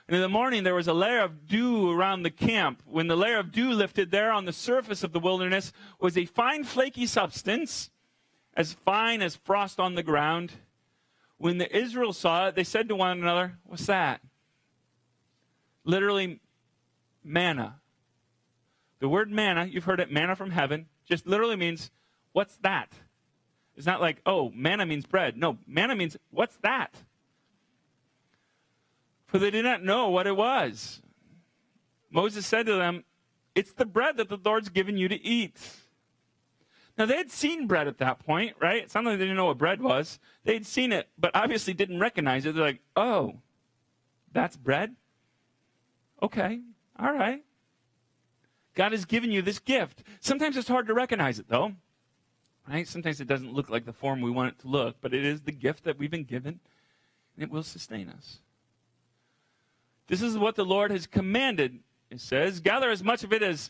And in the morning, there was a layer of dew around the camp. When the layer of dew lifted, there on the surface of the wilderness was a fine flaky substance, as fine as frost on the ground. When the Israel saw it, they said to one another, what's that? Literally, manna. The word manna, you've heard it, manna from heaven, just literally means, what's that? It's not like, oh, manna means bread. No, manna means, what's that? For they did not know what it was. Moses said to them, it's the bread that the Lord's given you to eat. Now, they had seen bread at that point, right? It's not like they didn't know what bread was. They'd seen it, but obviously didn't recognize it. They're like, oh, that's bread? Okay, all right. God has given you this gift. Sometimes it's hard to recognize it, though. Right? Sometimes it doesn't look like the form we want it to look, but it is the gift that we've been given, and it will sustain us. This is what the Lord has commanded. It says, gather as much of it as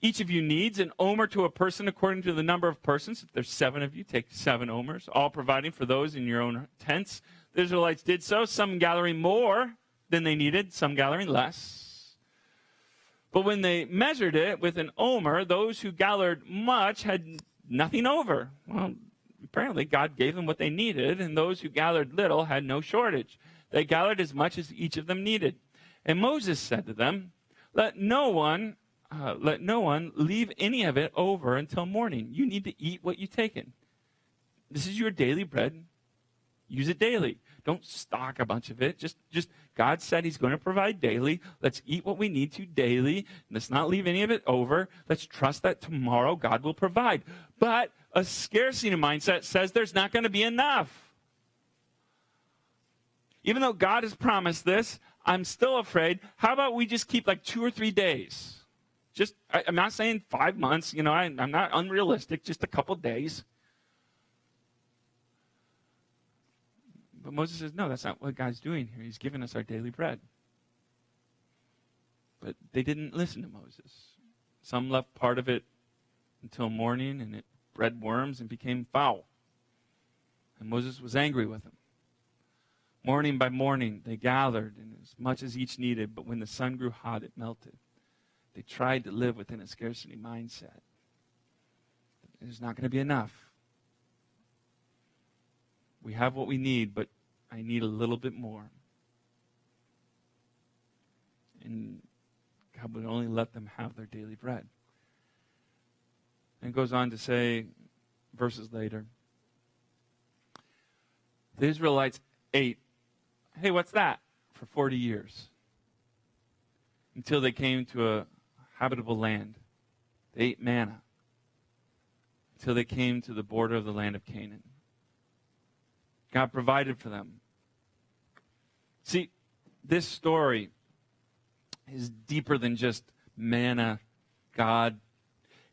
each of you needs, an omer to a person according to the number of persons. If there's 7 of you, take 7 omers, all providing for those in your own tents. The Israelites did so, some gathering more than they needed, some gathering less. But when they measured it with an omer, those who gathered much had nothing over. Well, apparently God gave them what they needed, and those who gathered little had no shortage. They gathered as much as each of them needed. And Moses said to them, let no one leave any of it over until morning. You need to eat what you've taken. This is your daily bread. Use it daily. Don't stock a bunch of it. Just God said he's going to provide daily. Let's eat what we need to daily. Let's not leave any of it over. Let's trust that tomorrow God will provide. But a scarcity mindset says there's not going to be enough. Even though God has promised this, I'm still afraid. How about we just keep like 2 or 3 days? I'm not saying 5 months. I'm not unrealistic. Just a couple days. But Moses says, no, that's not what God's doing here. He's given us our daily bread. But they didn't listen to Moses. Some left part of it until morning, and it bred worms and became foul. And Moses was angry with them. Morning by morning, they gathered, and as much as each needed, but when the sun grew hot, it melted. They tried to live within a scarcity mindset. There's not going to be enough. We have what we need, but I need a little bit more. And God would only let them have their daily bread. And it goes on to say, verses later, the Israelites ate, hey, what's that? For 40 years. Until they came to a habitable land. They ate manna. Until they came to the border of the land of Canaan. God provided for them. See, this story is deeper than just manna, God.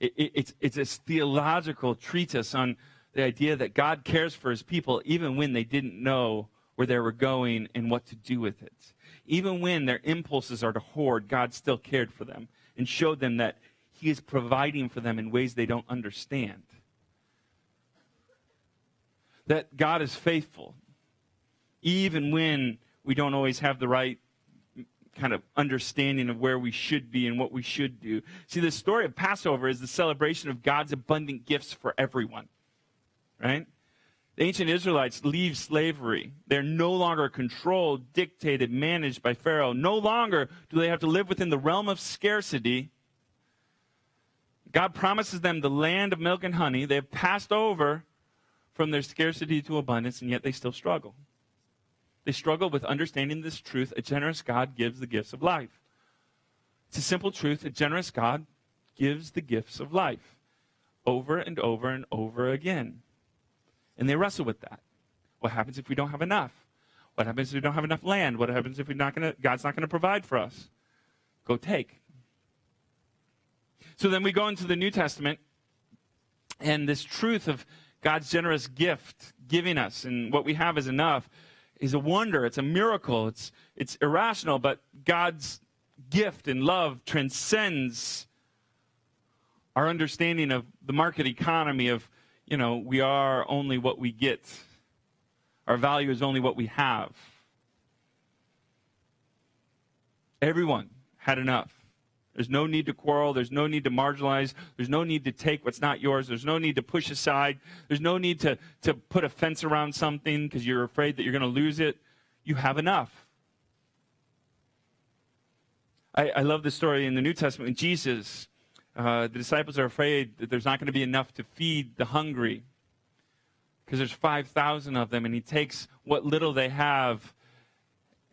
It's a theological treatise on the idea that God cares for his people even when they didn't know where they were going and what to do with it. Even when their impulses are to hoard, God still cared for them and showed them that he is providing for them in ways they don't understand. That God is faithful, even when we don't always have the right kind of understanding of where we should be and what we should do. See, the story of Passover is the celebration of God's abundant gifts for everyone, right? The ancient Israelites leave slavery. They're no longer controlled, dictated, managed by Pharaoh. No longer do they have to live within the realm of scarcity. God promises them the land of milk and honey. They have passed over from their scarcity to abundance, and yet they still struggle. They struggle with understanding this truth. A generous God gives the gifts of life. It's a simple truth. A generous God gives the gifts of life over and over and over again. And they wrestle with that. What happens if we don't have enough? What happens if we don't have enough land? What happens if God's not going to provide for us? Go take. So then we go into the New Testament, and this truth of God's generous gift giving us, and what we have is enough, is a wonder. It's a miracle. It's irrational, but God's gift and love transcends our understanding of the market economy of, we are only what we get. Our value is only what we have. Everyone had enough. There's no need to quarrel. There's no need to marginalize. There's no need to take what's not yours. There's no need to push aside. There's no need to put a fence around something because you're afraid that you're going to lose it. You have enough. I love the story in the New Testament when Jesus, the disciples are afraid that there's not going to be enough to feed the hungry because there's 5,000 of them, and he takes what little they have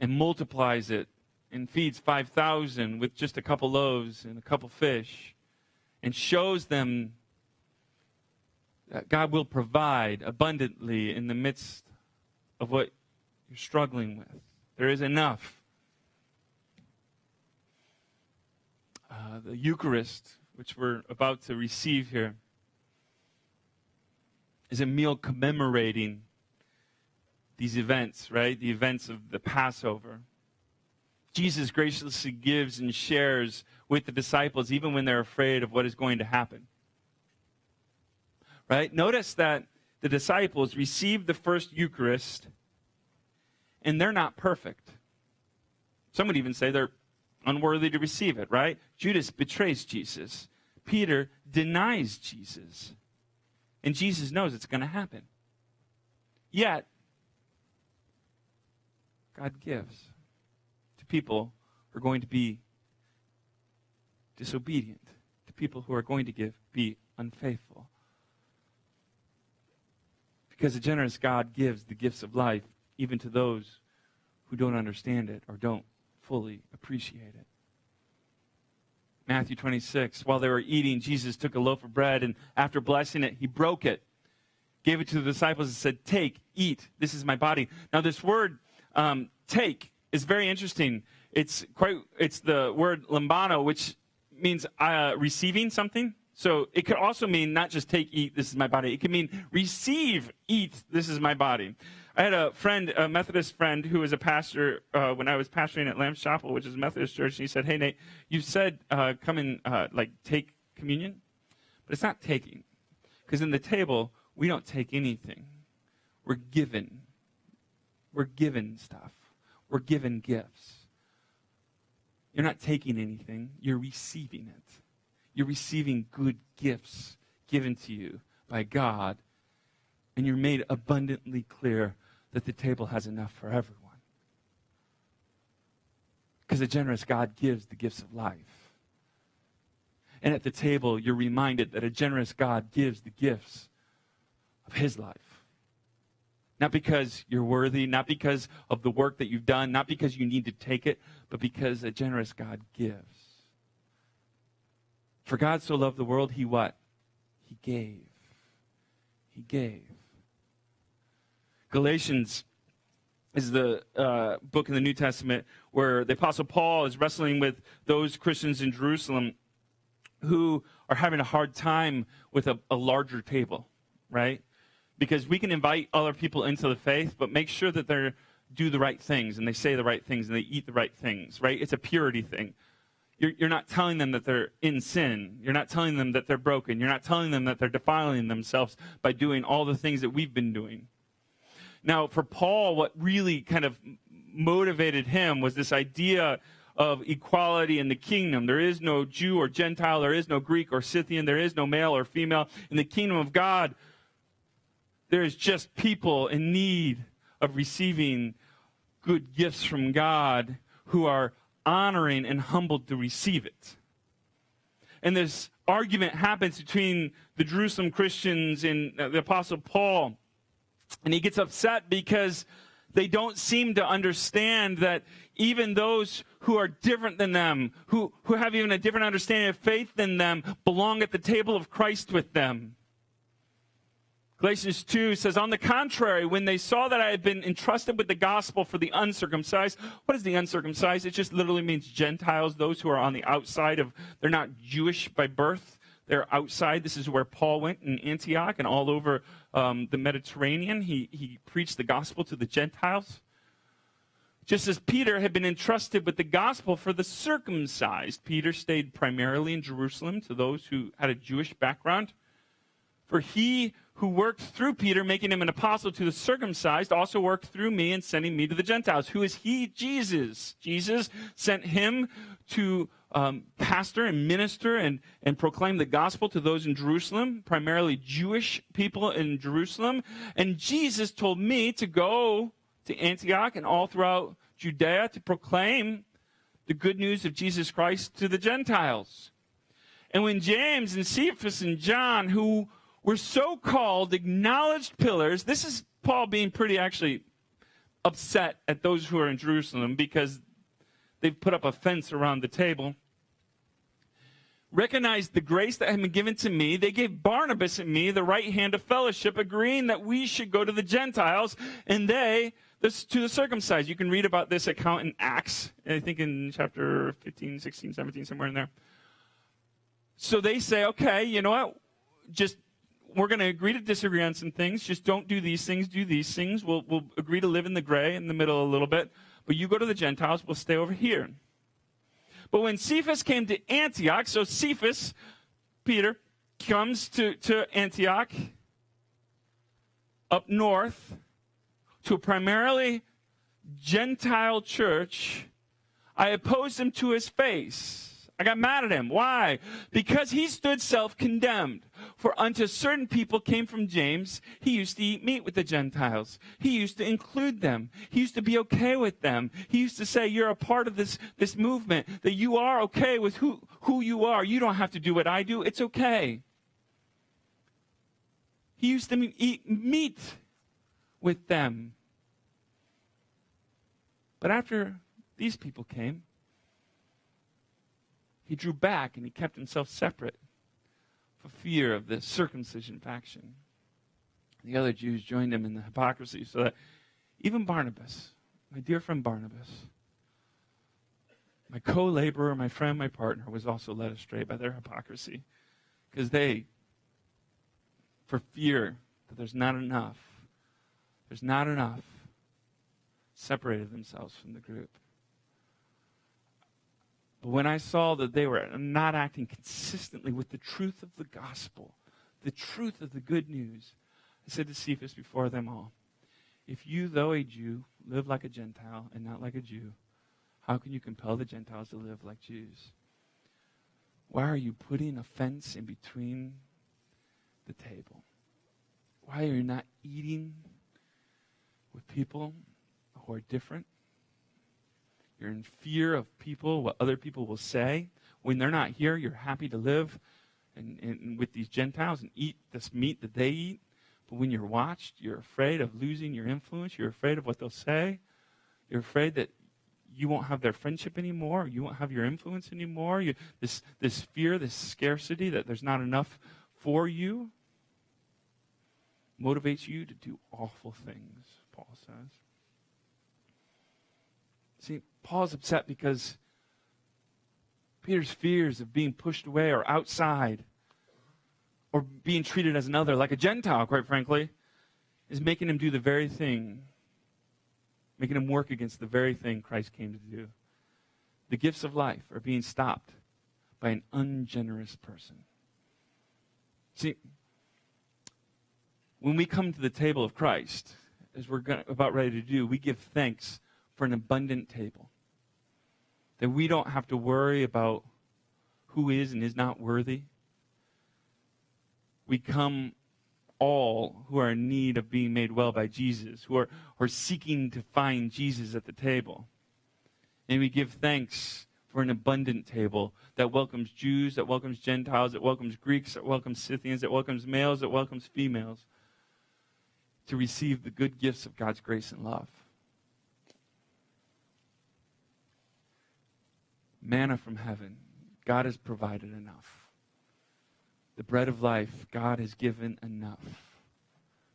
and multiplies it and feeds 5,000 with just a couple loaves and a couple fish and shows them that God will provide abundantly in the midst of what you're struggling with. There is enough. The Eucharist, which we're about to receive here, is a meal commemorating these events, right? The events of the Passover. Jesus graciously gives and shares with the disciples even when they're afraid of what is going to happen. Right? Notice that the disciples receive the first Eucharist and they're not perfect. Some would even say they're unworthy to receive it, right? Judas betrays Jesus. Peter denies Jesus. And Jesus knows it's going to happen. Yet, God gives to people who are going to be disobedient, to people who are going to be unfaithful. Because a generous God gives the gifts of life even to those who don't understand it or don't fully appreciate it. Matthew 26, while they were eating, Jesus took a loaf of bread, and after blessing it, he broke it, gave it to the disciples, and said, "Take, eat, this is my body." Now this word, take, is very interesting. It's the word lambano, which means receiving something. So it could also mean not just take, eat, this is my body. It could mean receive, eat, this is my body. I had a friend, a Methodist friend, who was a pastor when I was pastoring at Lamb's Chapel, which is a Methodist church, and he said, "Hey, Nate, you said come and take communion, but it's not taking, because in the table we don't take anything. We're given. We're given stuff. We're given gifts. You're not taking anything. You're receiving it. You're receiving good gifts given to you by God, and you're made abundantly clear that the table has enough for everyone. Because a generous God gives the gifts of life. And at the table, you're reminded that a generous God gives the gifts of his life. Not because you're worthy, not because of the work that you've done, not because you need to take it, but because a generous God gives. For God so loved the world, he what? He gave. He gave. Galatians is the book in the New Testament where the Apostle Paul is wrestling with those Christians in Jerusalem who are having a hard time with a larger table, right? Because we can invite other people into the faith, but make sure that they do the right things and they say the right things and they eat the right things, right? It's a purity thing. You're not telling them that they're in sin. You're not telling them that they're broken. You're not telling them that they're defiling themselves by doing all the things that we've been doing. Now, for Paul, what really kind of motivated him was this idea of equality in the kingdom. There is no Jew or Gentile. There is no Greek or Scythian. There is no male or female. In the kingdom of God, there is just people in need of receiving good gifts from God who are honoring and humbled to receive it. And this argument happens between the Jerusalem Christians and the Apostle Paul. And he gets upset because they don't seem to understand that even those who are different than them, who have even a different understanding of faith than them, belong at the table of Christ with them. Galatians 2 says, "On the contrary, when they saw that I had been entrusted with the gospel for the uncircumcised," what is the uncircumcised? It just literally means Gentiles, those who are on the outside of, they're not Jewish by birth. They're outside. This is where Paul went in Antioch and all over the Mediterranean. He preached the gospel to the Gentiles. Just as Peter had been entrusted with the gospel for the circumcised, Peter stayed primarily in Jerusalem to those who had a Jewish background. For he who worked through Peter, making him an apostle to the circumcised, also worked through me in sending me to the Gentiles. Who is he? Jesus. Jesus sent him to pastor and minister and proclaim the gospel to those in Jerusalem, primarily Jewish people in Jerusalem. And Jesus told me to go to Antioch and all throughout Judea to proclaim the good news of Jesus Christ to the Gentiles. And when James and Cephas and John, who were so-called acknowledged pillars, this is Paul being pretty actually upset at those who are in Jerusalem because they've put up a fence around the table, recognized the grace that had been given to me. They gave Barnabas and me the right hand of fellowship, agreeing that we should go to the Gentiles and they to the circumcised. You can read about this account in Acts, I think in chapter 15, 16, 17, somewhere in there. So they say, okay, you know what? We're going to agree to disagree on some things. Just don't do these things, do these things. We'll agree to live in the gray, in the middle a little bit. But you go to the Gentiles, we'll stay over here. But when Cephas came to Antioch, so Cephas, Peter, comes to Antioch up north to a primarily Gentile church, I opposed him to his face. I got mad at him. Why? Because he stood self-condemned. For unto certain people came from James, he used to eat meat with the Gentiles. He used to include them. He used to be okay with them. He used to say, you're a part of this movement, that you are okay with who you are. You don't have to do what I do. It's okay. He used to eat meat with them. But after these people came, he drew back and he kept himself separate for fear of the circumcision faction. The other Jews joined him in the hypocrisy, so that even Barnabas, my dear friend Barnabas, my co-laborer, my friend, my partner, was also led astray by their hypocrisy. Because they, for fear that there's not enough, separated themselves from the group. But when I saw that they were not acting consistently with the truth of the gospel, the truth of the good news, I said to Cephas before them all, if you, though a Jew, live like a Gentile and not like a Jew, how can you compel the Gentiles to live like Jews? Why are you putting a fence in between the table? Why are you not eating with people who are different? You're in fear of people, what other people will say. When they're not here, you're happy to live and with these Gentiles and eat this meat that they eat. But when you're watched, you're afraid of losing your influence. You're afraid of what they'll say. You're afraid that you won't have their friendship anymore. You won't have your influence anymore. This fear, this scarcity that there's not enough for you motivates you to do awful things, Paul says. See, Paul's upset because Peter's fears of being pushed away or outside or being treated as another, like a Gentile, quite frankly, is making him do the very thing, making him work against the very thing Christ came to do. The gifts of life are being stopped by an ungenerous person. See, when we come to the table of Christ, as we're about ready to do, we give thanks for an abundant table. That we don't have to worry about who is and is not worthy. We come all who are in need of being made well by Jesus, who are seeking to find Jesus at the table. And we give thanks for an abundant table that welcomes Jews, that welcomes Gentiles, that welcomes Greeks, that welcomes Scythians, that welcomes males, that welcomes females, to receive the good gifts of God's grace and love. Manna from heaven, God has provided enough. The bread of life, God has given enough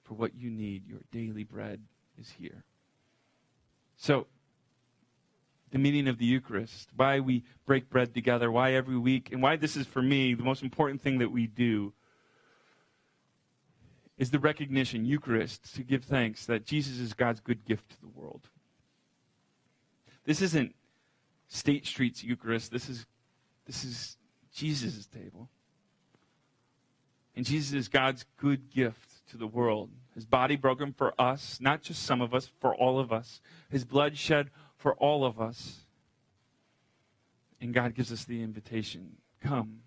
for what you need. Your daily bread is here. So, the meaning of the Eucharist, why we break bread together, why every week, and why this is for me the most important thing that we do, is the recognition, Eucharist, to give thanks that Jesus is God's good gift to the world. This isn't State Street's Eucharist. This is Jesus' table. And Jesus is God's good gift to the world. His body broken for us, not just some of us, for all of us. His blood shed for all of us. And God gives us the invitation. Come,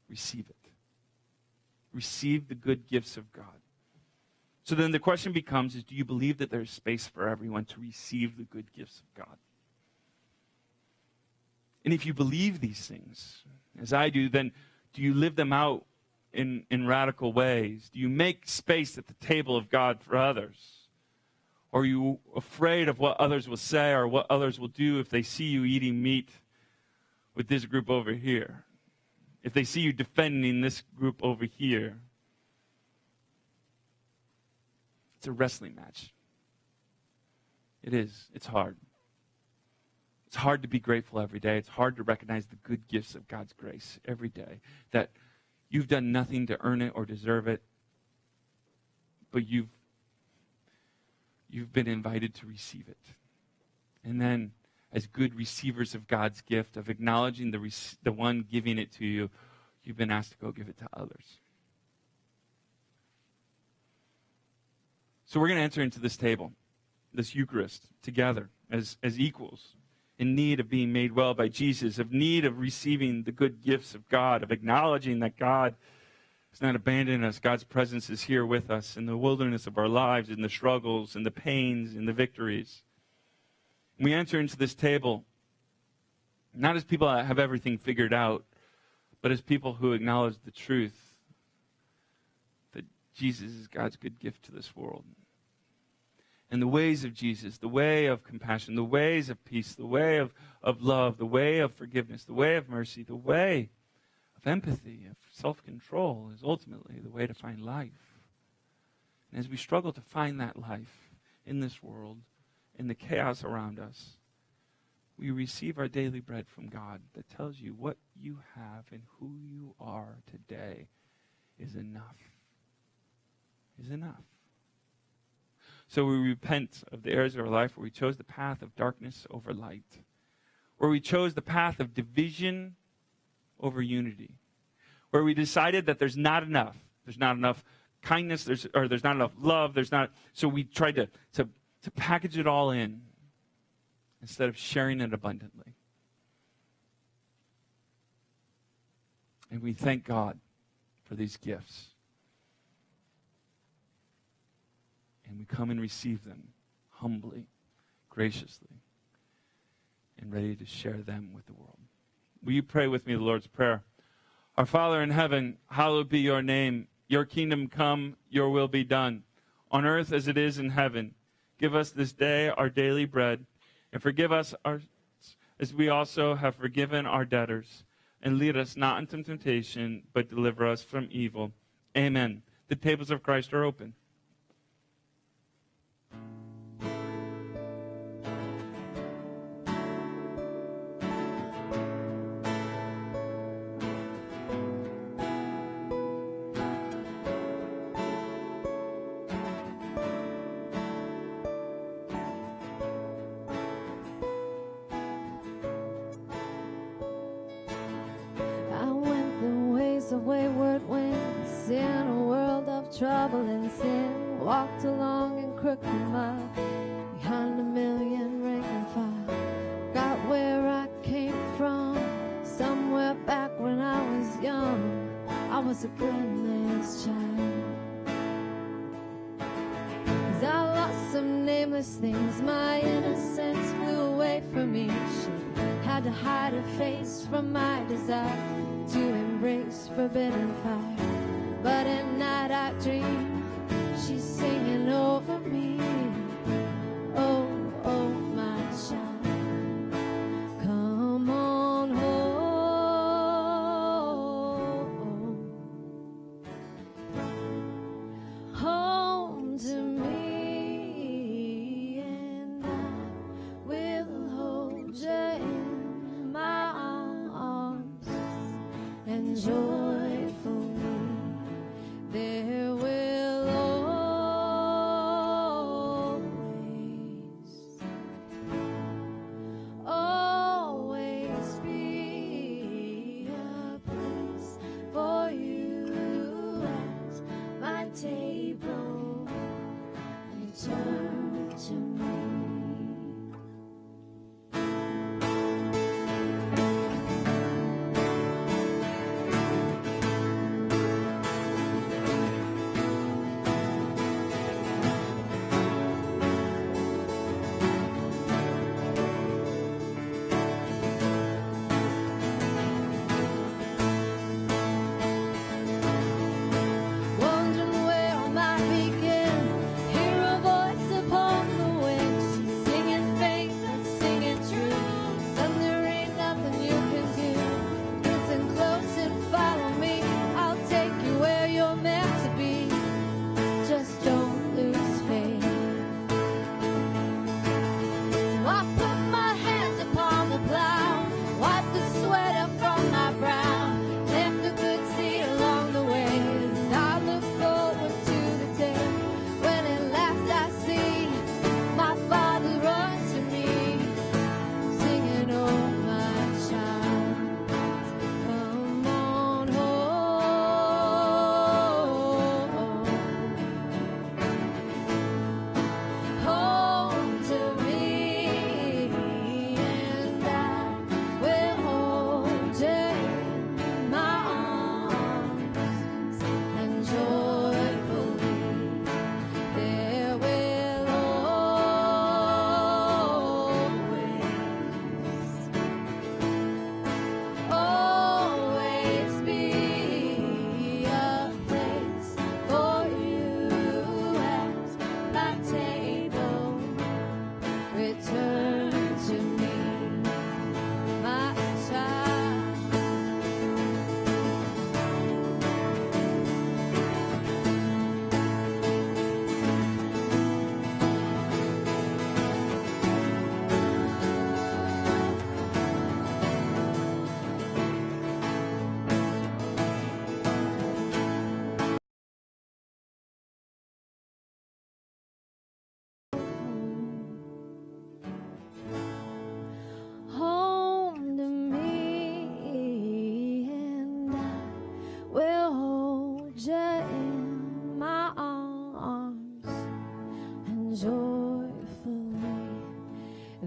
receive it. Receive the good gifts of God. So then the question becomes, do you believe that there's space for everyone to receive the good gifts of God? And if you believe these things, as I do, then do you live them out in radical ways? Do you make space at the table of God for others? Or are you afraid of what others will say or what others will do if they see you eating meat with this group over here? If they see you defending this group over here? It's a wrestling match. It is. It's hard. It's hard to be grateful every day. It's hard to recognize the good gifts of God's grace every day. That you've done nothing to earn it or deserve it, but you've been invited to receive it. And then, as good receivers of God's gift, of acknowledging the one giving it to you, you've been asked to go give it to others. So we're going to enter into this table, this Eucharist, together as equals, in need of being made well by Jesus, of need of receiving the good gifts of God, of acknowledging that God has not abandoned us. God's presence is here with us in the wilderness of our lives, in the struggles, in the pains, in the victories. We enter into this table not as people that have everything figured out, but as people who acknowledge the truth that Jesus is God's good gift to this world. And the ways of Jesus, the way of compassion, the ways of peace, the way of love, the way of forgiveness, the way of mercy, the way of empathy, of self-control is ultimately the way to find life. And as we struggle to find that life in this world, in the chaos around us, we receive our daily bread from God that tells you what you have and who you are today is enough. Is enough. So we repent of the areas of our life where we chose the path of darkness over light, where we chose the path of division over unity, where we decided that there's not enough kindness, there's not enough love, so we tried to package it all in instead of sharing it abundantly. And we thank God for these gifts. And we come and receive them humbly, graciously, and ready to share them with the world. Will you pray with me the Lord's Prayer? Our Father in heaven, hallowed be your name. Your kingdom come, your will be done, on earth as it is in heaven. Give us this day our daily bread, and forgive us as we also have forgiven our debtors. And lead us not into temptation, but deliver us from evil. Amen. The tables of Christ are open.
Of wayward winds in a world of trouble and sin, walked along in crooked mud behind a million rank and file, got where I came from somewhere back when I was young. I was a good man's child, 'cause I lost some nameless things. My innocence flew away from me. She had to hide her face from my desire to embrace forbidden fire. But at night I dream she's singing over me. Oh, oh, my child, come on home to me, and I will hold you in my arms. And joyfully there will always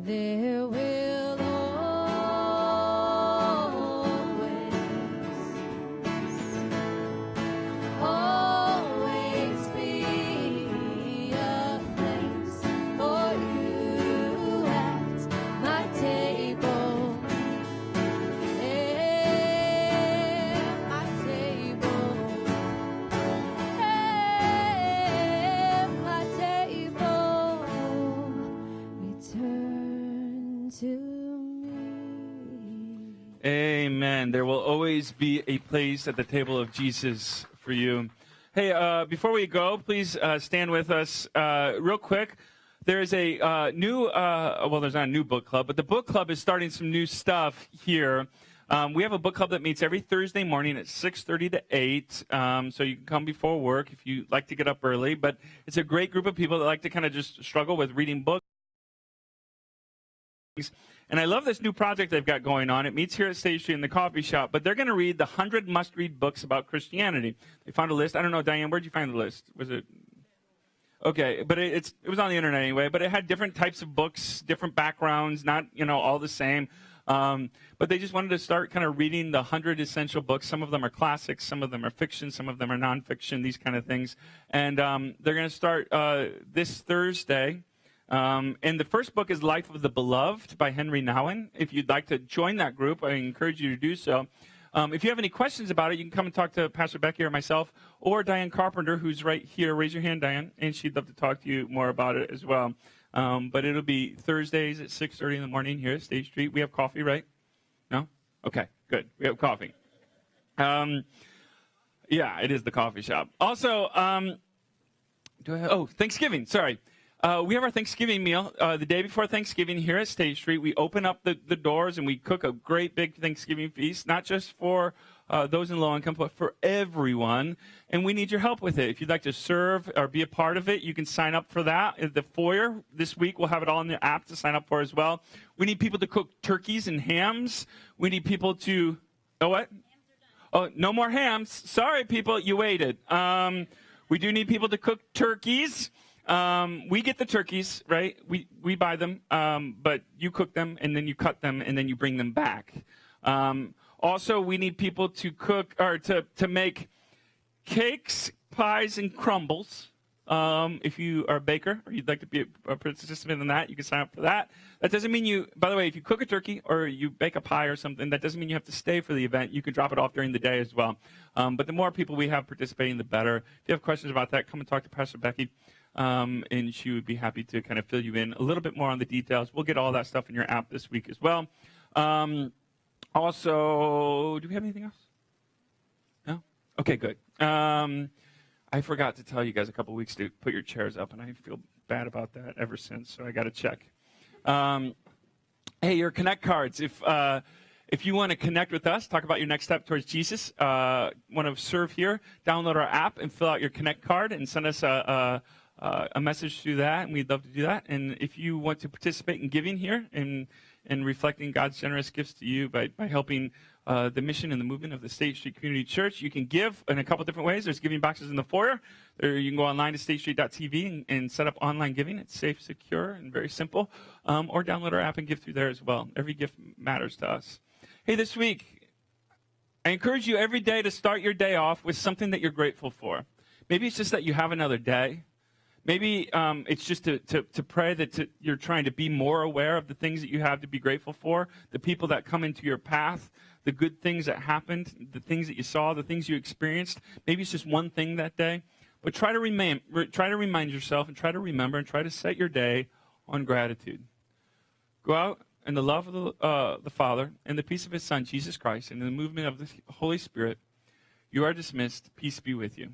there will always be a place for you at my table. At my table. At my table. Return to me.
Amen. There will always be a place at the table of Jesus for you. Hey, before we go, please stand with us real quick. There is a new, well, there's not a new book club, but the book club is starting some new stuff here. We have a book club that meets every Thursday morning at 6:30 to 8, so you can come before work if you like to get up early. But it's a great group of people that like to kind of just struggle with reading books. And I love this new project they've got going on. It meets here at State Street in the coffee shop, but they're going to read the 100 must-read books about Christianity. They found a list. I don't know, Diane, where'd you find the list? Was it? Okay, but it was on the internet anyway, but it had different types of books, different backgrounds, not, all the same. But they just wanted to start kind of reading the 100 essential books. Some of them are classics, some of them are fiction, some of them are nonfiction, these kind of things. And they're going to start this Thursday. And the first book is Life of the Beloved by Henry Nouwen. If you'd like to join that group, I encourage you to do so. If you have any questions about it, you can come and talk to Pastor Becky or myself or Diane Carpenter, who's right here. Raise your hand, Diane, and she'd love to talk to you more about it as well. But it'll be Thursdays at 6:30 in the morning here at State Street. We have coffee, right? No? Okay, good. We have coffee. Yeah, it is the coffee shop. Also, Thanksgiving, sorry. We have our Thanksgiving meal the day before Thanksgiving here at State Street. We open up the doors and we cook a great big Thanksgiving feast, not just for those in low income, but for everyone. And we need your help with it. If you'd like to serve or be a part of it, you can sign up for that at the foyer. This week we'll have it all in the app to sign up for as well. We need people to cook turkeys and hams. We need people to, what? Oh, no more hams. Sorry, people, you waited. We do need people to cook turkeys. We get the turkeys, right? We buy them, but you cook them and then you cut them and then you bring them back. Also, we need people to cook or to make cakes, pies, and crumbles. If you are a baker or you'd like to be a participant in that, you can sign up for that. That doesn't mean by the way, if you cook a turkey or you bake a pie or something, that doesn't mean you have to stay for the event. You can drop it off during the day as well. But the more people we have participating, the better. If you have questions about that, come and talk to Pastor Becky. And she would be happy to kind of fill you in a little bit more on the details. We'll get all that stuff in your app this week as well. Also, do we have anything else? No? Okay, good. I forgot to tell you guys a couple weeks to put your chairs up, and I feel bad about that ever since, so I got to check. Hey, your Connect cards. If you want to connect with us, talk about your next step towards Jesus, want to serve here, download our app and fill out your Connect card and send us a message through that, and we'd love to do that. And if you want to participate in giving here and reflecting God's generous gifts to you by helping the mission and the movement of the State Street Community Church, you can give in a couple different ways. There's giving boxes in the foyer. You can go online to statestreet.tv and set up online giving. It's safe, secure, and very simple. Or download our app and give through there as well. Every gift matters to us. Hey, this week, I encourage you every day to start your day off with something that you're grateful for. Maybe it's just that you have another day. Maybe it's just to pray that you're trying to be more aware of the things that you have to be grateful for, the people that come into your path, the good things that happened, the things that you saw, the things you experienced. Maybe it's just one thing that day. But try to remind yourself and try to remember and try to set your day on gratitude. Go out in the love of the Father and the peace of His Son, Jesus Christ, and in the movement of the Holy Spirit. You are dismissed. Peace be with you.